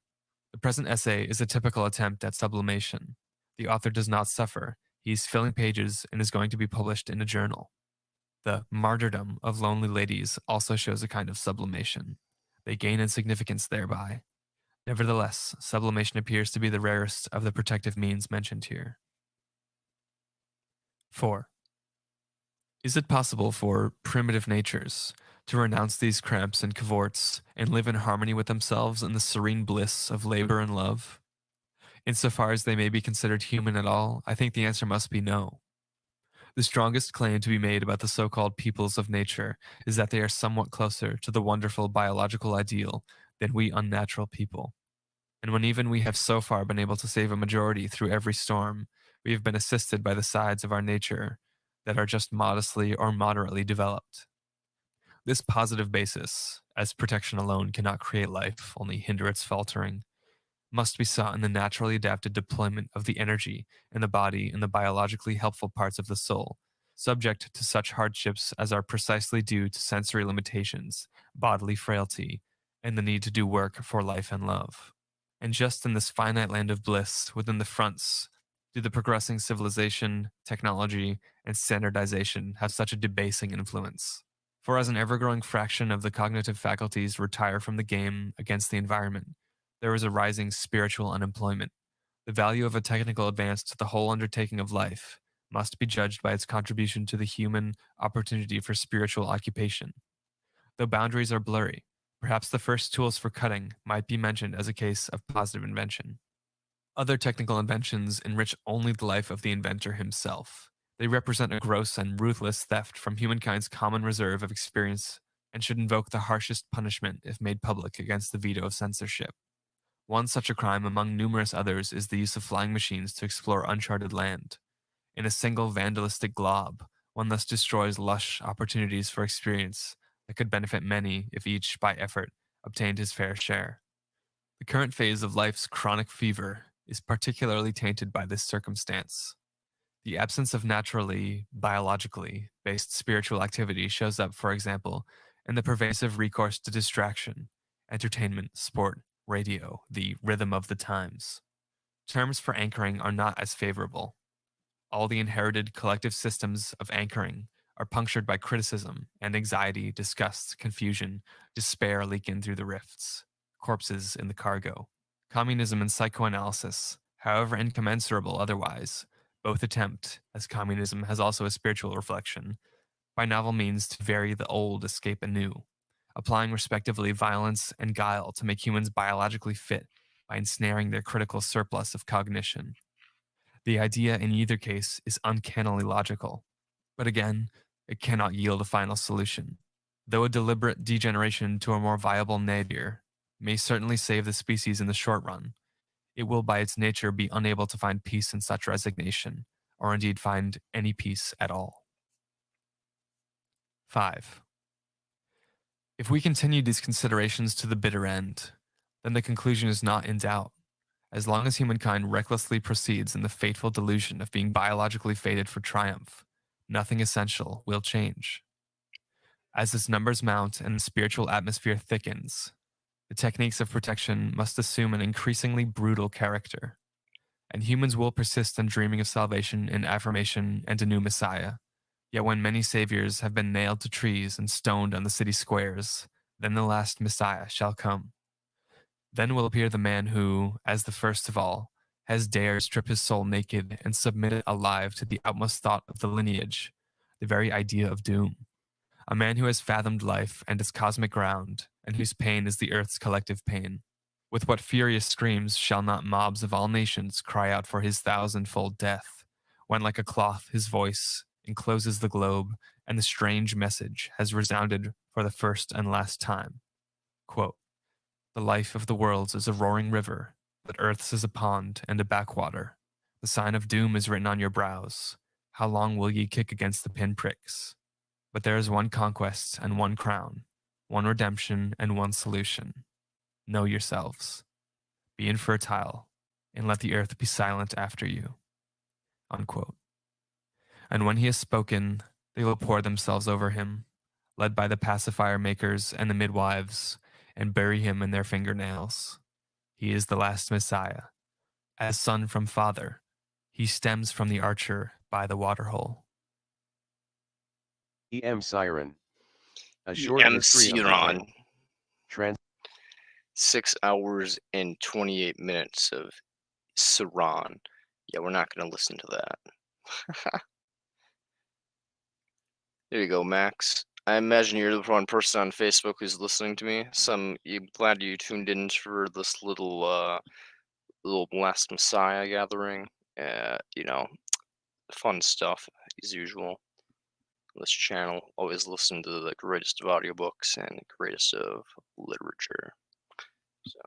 The present essay is a typical attempt at sublimation. The author does not suffer. He is filling pages and is going to be published in a journal. The martyrdom of lonely ladies also shows a kind of sublimation. They gain in significance thereby. Nevertheless, sublimation appears to be the rarest of the protective means mentioned here. 4. Is it possible for primitive natures to renounce these cramps and cavorts and live in harmony with themselves in the serene bliss of labor and love? Insofar as they may be considered human at all, I think the answer must be no. The strongest claim to be made about the so-called peoples of nature is that they are somewhat closer to the wonderful biological ideal than we unnatural people. And when even we have so far been able to save a majority through every storm, we have been assisted by the sides of our nature that are just modestly or moderately developed. This positive basis, as protection alone cannot create life, only hinder its faltering, must be sought in the naturally adapted deployment of the energy in the body and the biologically helpful parts of the soul, subject to such hardships as are precisely due to sensory limitations, bodily frailty, and the need to do work for life and love. And just in this finite land of bliss, within the fronts, do the progressing civilization, technology, and standardization have such a debasing influence. For as an ever-growing fraction of the cognitive faculties retire from the game against the environment, there is a rising spiritual unemployment. The value of a technical advance to the whole undertaking of life must be judged by its contribution to the human opportunity for spiritual occupation. Though boundaries are blurry, perhaps the first tools for cutting might be mentioned as a case of positive invention. Other technical inventions enrich only the life of the inventor himself. They represent a gross and ruthless theft from humankind's common reserve of experience and should invoke the harshest punishment if made public against the veto of censorship. One such a crime among numerous others is the use of flying machines to explore uncharted land. In a single vandalistic glob, one thus destroys lush opportunities for experience that could benefit many if each, by effort, obtained his fair share. The current phase of life's chronic fever is particularly tainted by this circumstance. The absence of naturally, biologically based spiritual activity shows up, for example, in the pervasive recourse to distraction, entertainment, sport, radio, the rhythm of the times. Terms for anchoring are not as favorable. All the inherited collective systems of anchoring are punctured by criticism and anxiety, disgust, confusion, despair leak in through the rifts. Corpses in the cargo. Communism and psychoanalysis, however incommensurable otherwise, both attempt, as communism has also a spiritual reflection, by novel means to vary the old escape anew, applying respectively violence and guile to make humans biologically fit by ensnaring their critical surplus of cognition. The idea in either case is uncannily logical, but again, it cannot yield a final solution. Though a deliberate degeneration to a more viable nadir may certainly save the species in the short run, it will by its nature be unable to find peace in such resignation, or indeed find any peace at all. 5. If we continue these considerations to the bitter end, then the conclusion is not in doubt. As long as humankind recklessly proceeds in the fateful delusion of being biologically fated for triumph, nothing essential will change. As its numbers mount and the spiritual atmosphere thickens, the techniques of protection must assume an increasingly brutal character, and humans will persist in dreaming of salvation in affirmation and a new Messiah. Yet when many saviors have been nailed to trees and stoned on the city squares, then the last Messiah shall come. Then will appear the man who, as the first of all, has dared strip his soul naked and submit it alive to the outmost thought of the lineage, the very idea of doom. A man who has fathomed life and its cosmic ground, and whose pain is the earth's collective pain. With what furious screams shall not mobs of all nations cry out for his thousandfold death, when like a cloth his voice encloses the globe, and the strange message has resounded for the first and last time. Quote, "The life of the worlds is a roaring river, but earth's is a pond and a backwater. The sign of doom is written on your brows. How long will ye kick against the pinpricks? But there is one conquest and one crown, one redemption and one solution. Know yourselves. Be infertile, and let the earth be silent after you." Unquote. And when he has spoken, they will pour themselves over him, led by the pacifier makers and the midwives, and bury him in their fingernails. He is the last Messiah. As son from father, he stems from the archer by the waterhole. EM Siren. A short EM history of the Siren. title. Trans 6 hours and 28 minutes of Siran. Yeah, we're not going to listen to that. There you go, Max. I imagine you're the one person on Facebook who's listening to me. Glad you tuned in for this little Last Messiah gathering. Fun stuff as usual. This channel always listen to the greatest of audiobooks and greatest of literature. So.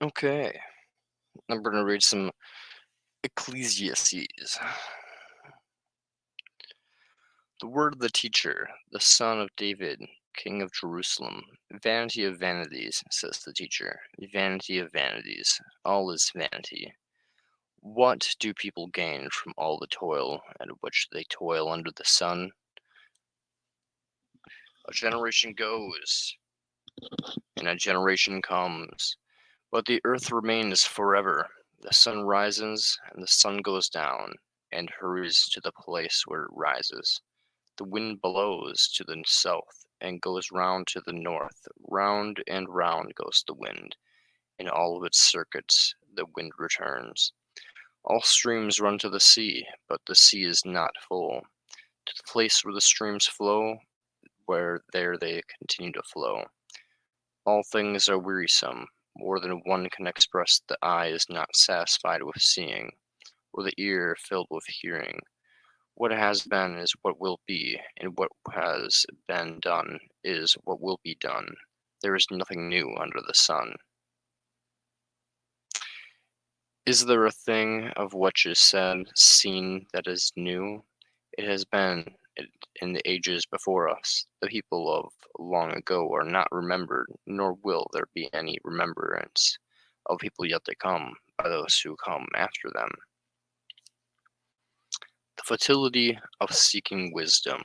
Okay, I'm going to read some Ecclesiastes. The word of the teacher, the son of David, king of Jerusalem. Vanity of vanities, says the teacher. Vanity of vanities. All is vanity. What do people gain from all the toil at which they toil under the sun? A generation goes, and a generation comes, but the earth remains forever. The sun rises, and the sun goes down, and hurries to the place where it rises. The wind blows to the south, and goes round to the north. Round and round goes the wind. In all of its circuits, the wind returns. All streams run to the sea, but the sea is not full. To the place where the streams flow, where there they continue to flow. All things are wearisome. More than one can express. The eye is not satisfied with seeing, or the ear filled with hearing. What has been is what will be, and what has been done is what will be done. There is nothing new under the sun. Is there a thing of which is said, seen, that is new? It has been in the ages before us. The people of long ago are not remembered, nor will there be any remembrance of people yet to come by those who come after them. The futility of seeking wisdom.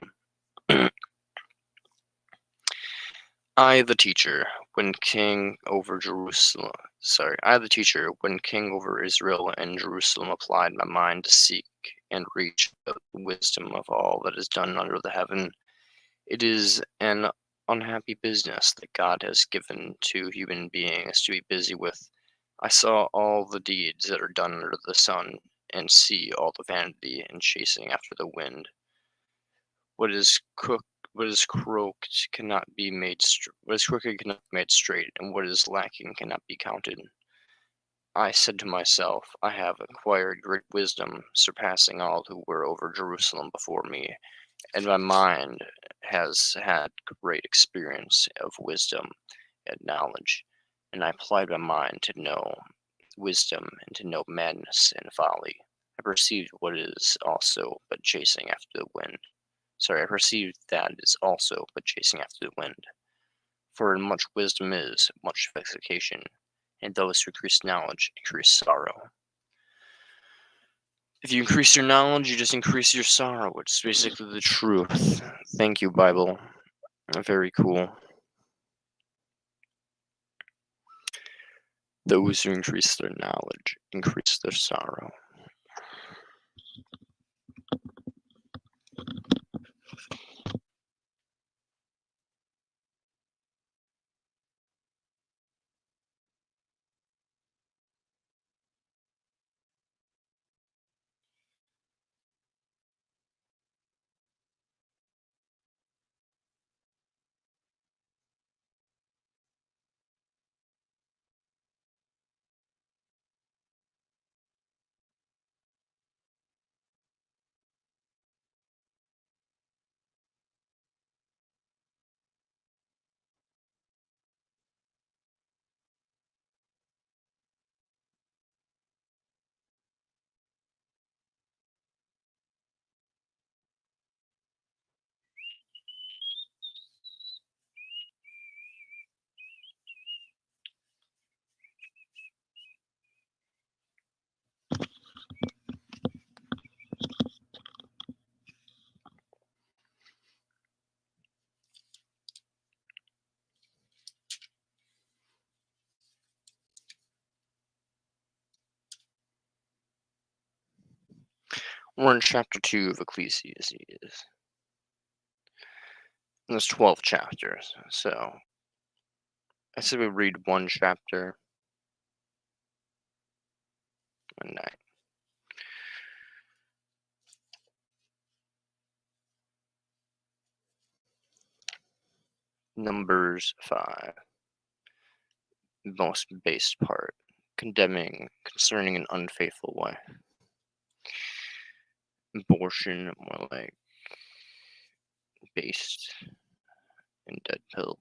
I, the teacher, when king over Israel and Jerusalem, applied my mind to seek and reach the wisdom of all that is done under the heaven. It is an unhappy business that God has given to human beings to be busy with. I saw all the deeds that are done under the sun, and see all the vanity and chasing after the wind. What is crooked cannot be made what is crooked cannot be made straight, and what is lacking cannot be counted. I said to myself, I have acquired great wisdom, surpassing all who were over Jerusalem before me, and my mind has had great experience of wisdom and knowledge, and I applied my mind to know wisdom and to know madness and folly. I perceived what is also but chasing after the wind. I perceived that is also but chasing after the wind. For in much wisdom is much vexation, and those who increase knowledge increase sorrow. If you increase your knowledge, you just increase your sorrow, which is basically the truth. Thank you, Bible. Very cool. Those who increase their knowledge increase their sorrow. We're in chapter 2 of Ecclesiastes. And there's 12 chapters, so I said we read one chapter a night. Numbers 5. Most base part. Condemning concerning an unfaithful wife. Abortion, more like based and dead pilled.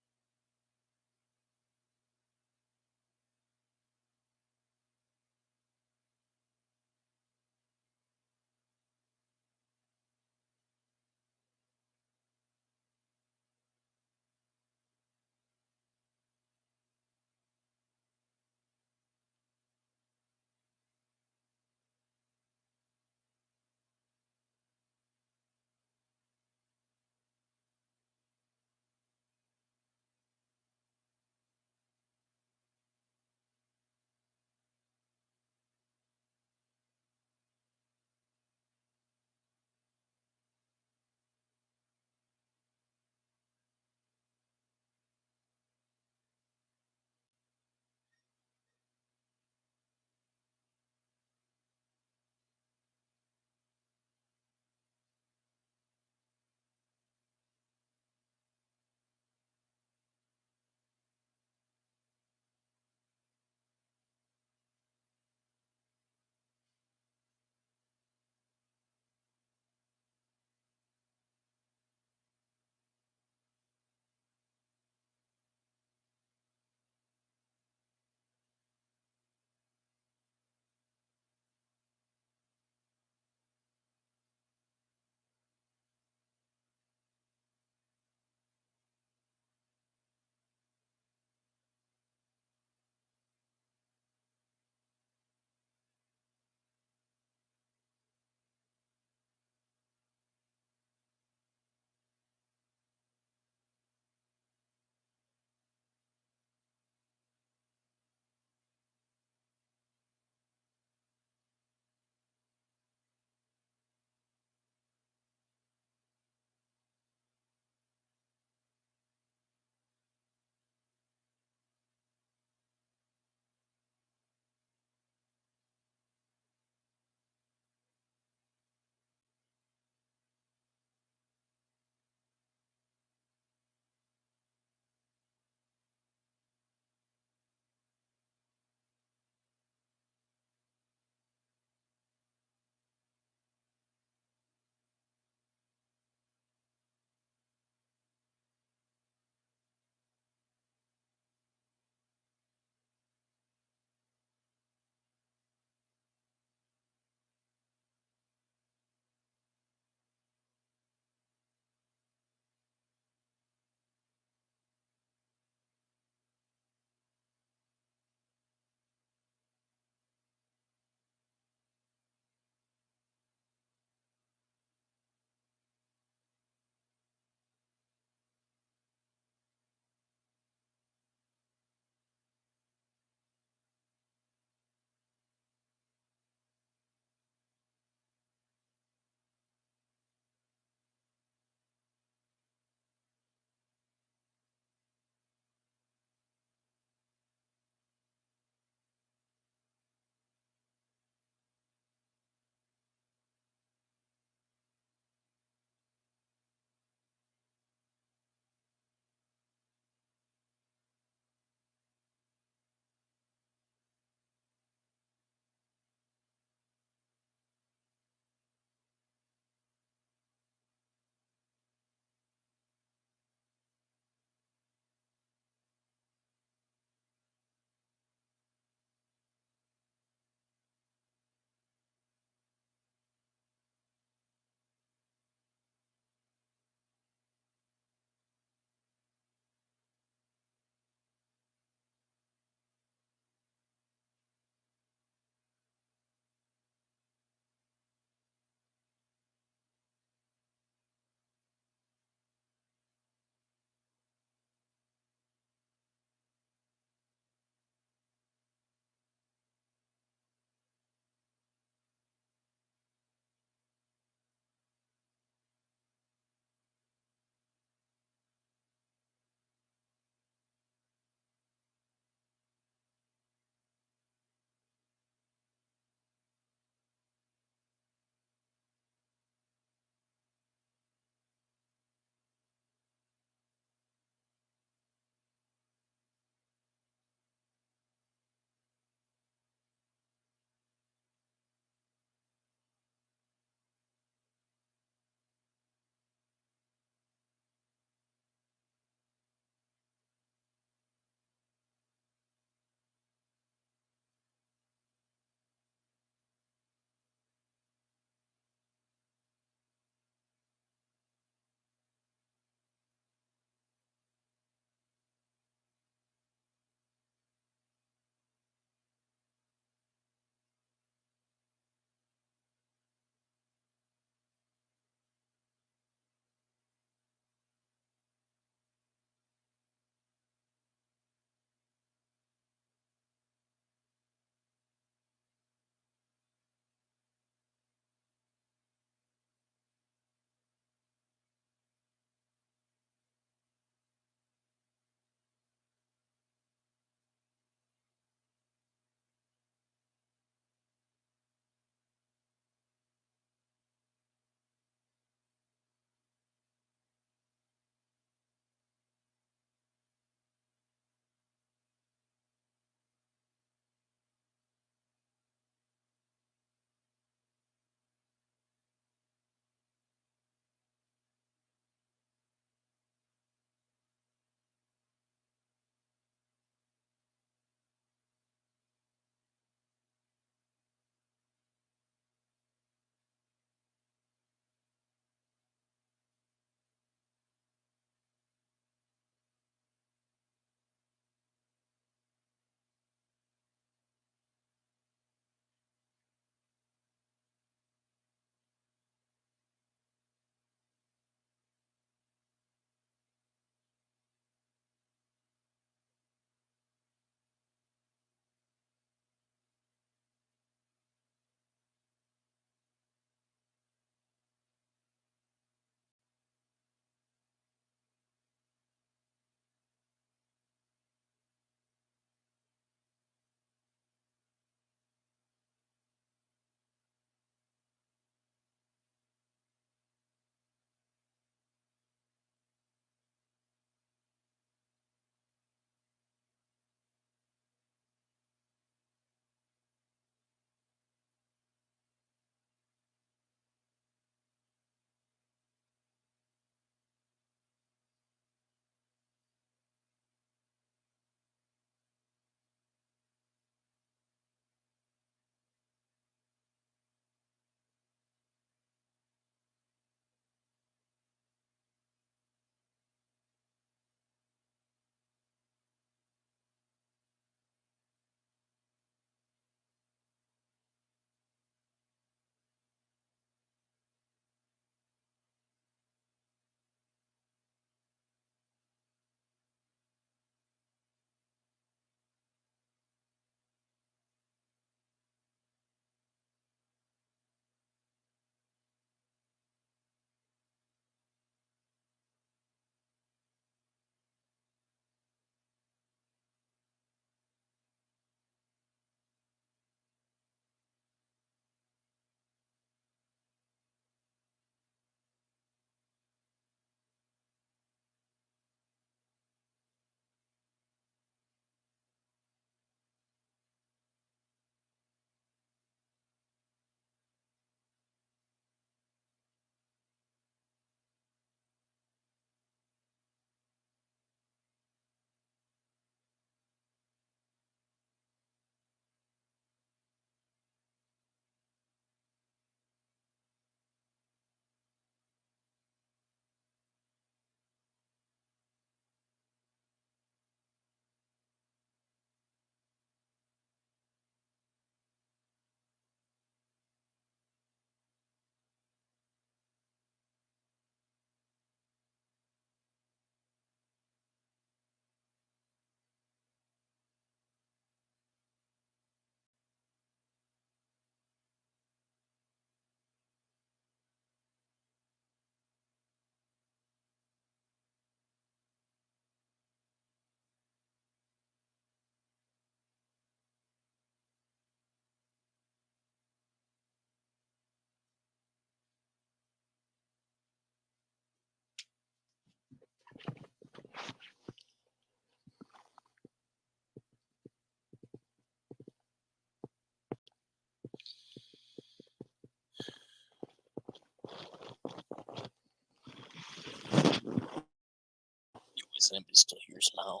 Is anybody still here somehow?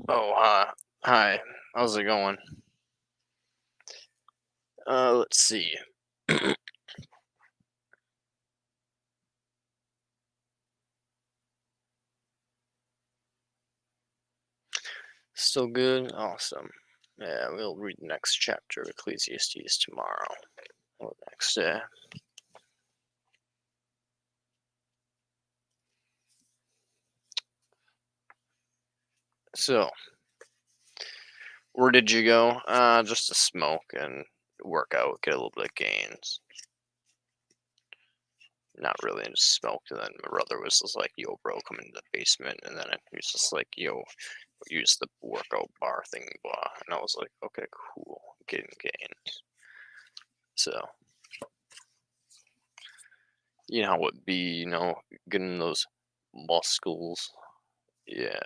Oh, hi. How's it going? Let's see. Still good? Awesome. Yeah, we'll read the next chapter of Ecclesiastes tomorrow. Or next day. So, where did you go? Just to smoke and work out, get a little bit of gains. Not really, just smoked, and then my brother was just like, yo, bro, come into the basement, and then he was just like, yo, use the workout bar thing, blah, and I was like, okay, cool, getting gains. So, you know how it be, you know, getting those muscles, yeah,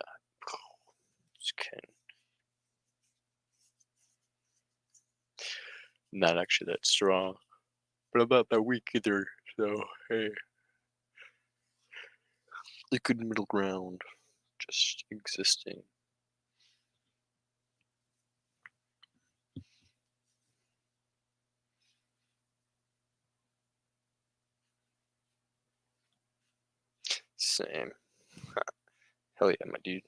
just kidding. Not actually that strong, but I'm not that weak either, so, hey. The good middle ground, just existing. Same. Hell yeah, my dude.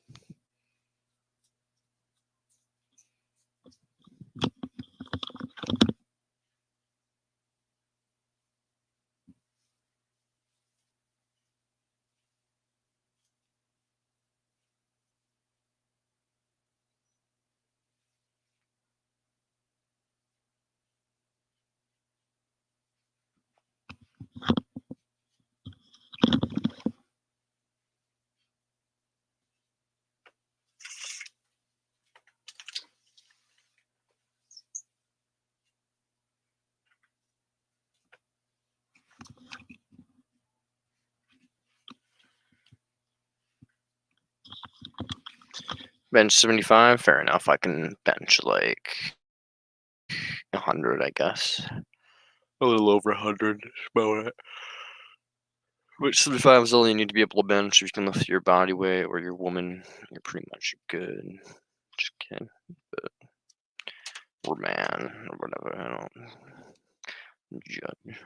Bench 75, fair enough. I can bench like 100, I guess. A little over 100, about it. Which 75 is all you need to be able to bench. If you can lift your body weight or your woman, you're pretty much good. Just kidding. But, or man, or whatever. I don't judge.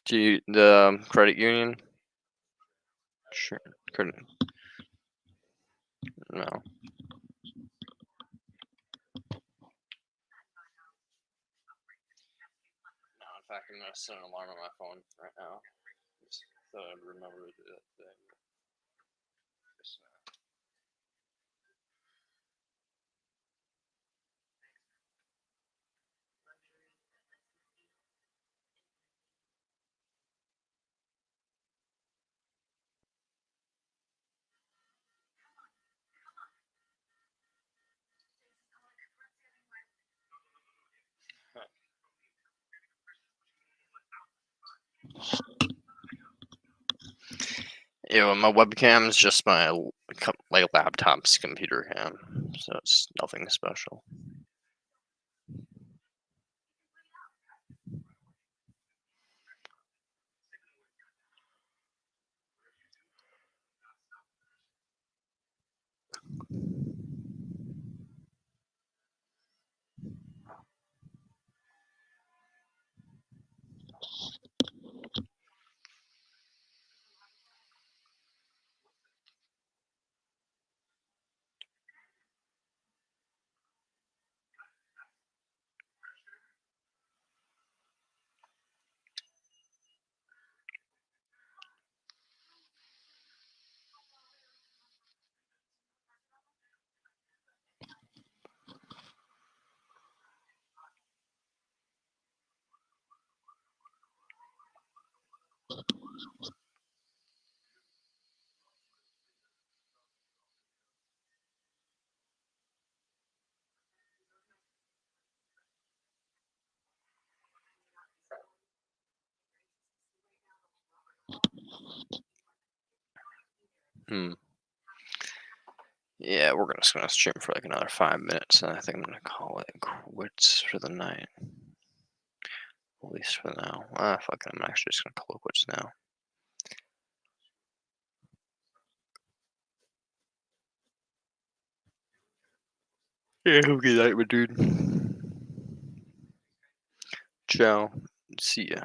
Do you, the credit union? Sure. Couldn't. No. No, in fact, I'm gonna set an alarm on my phone right now. Just so I remember that thing. Yeah, well, my webcam is just my laptop's computer cam, so it's nothing special. Yeah, we're just gonna stream for like another 5 minutes, and I think I'm gonna call it quits for the night. At least for now. Fuck it, I'm actually just gonna call it quits now. Yeah, have a good night, my dude. Ciao. See ya.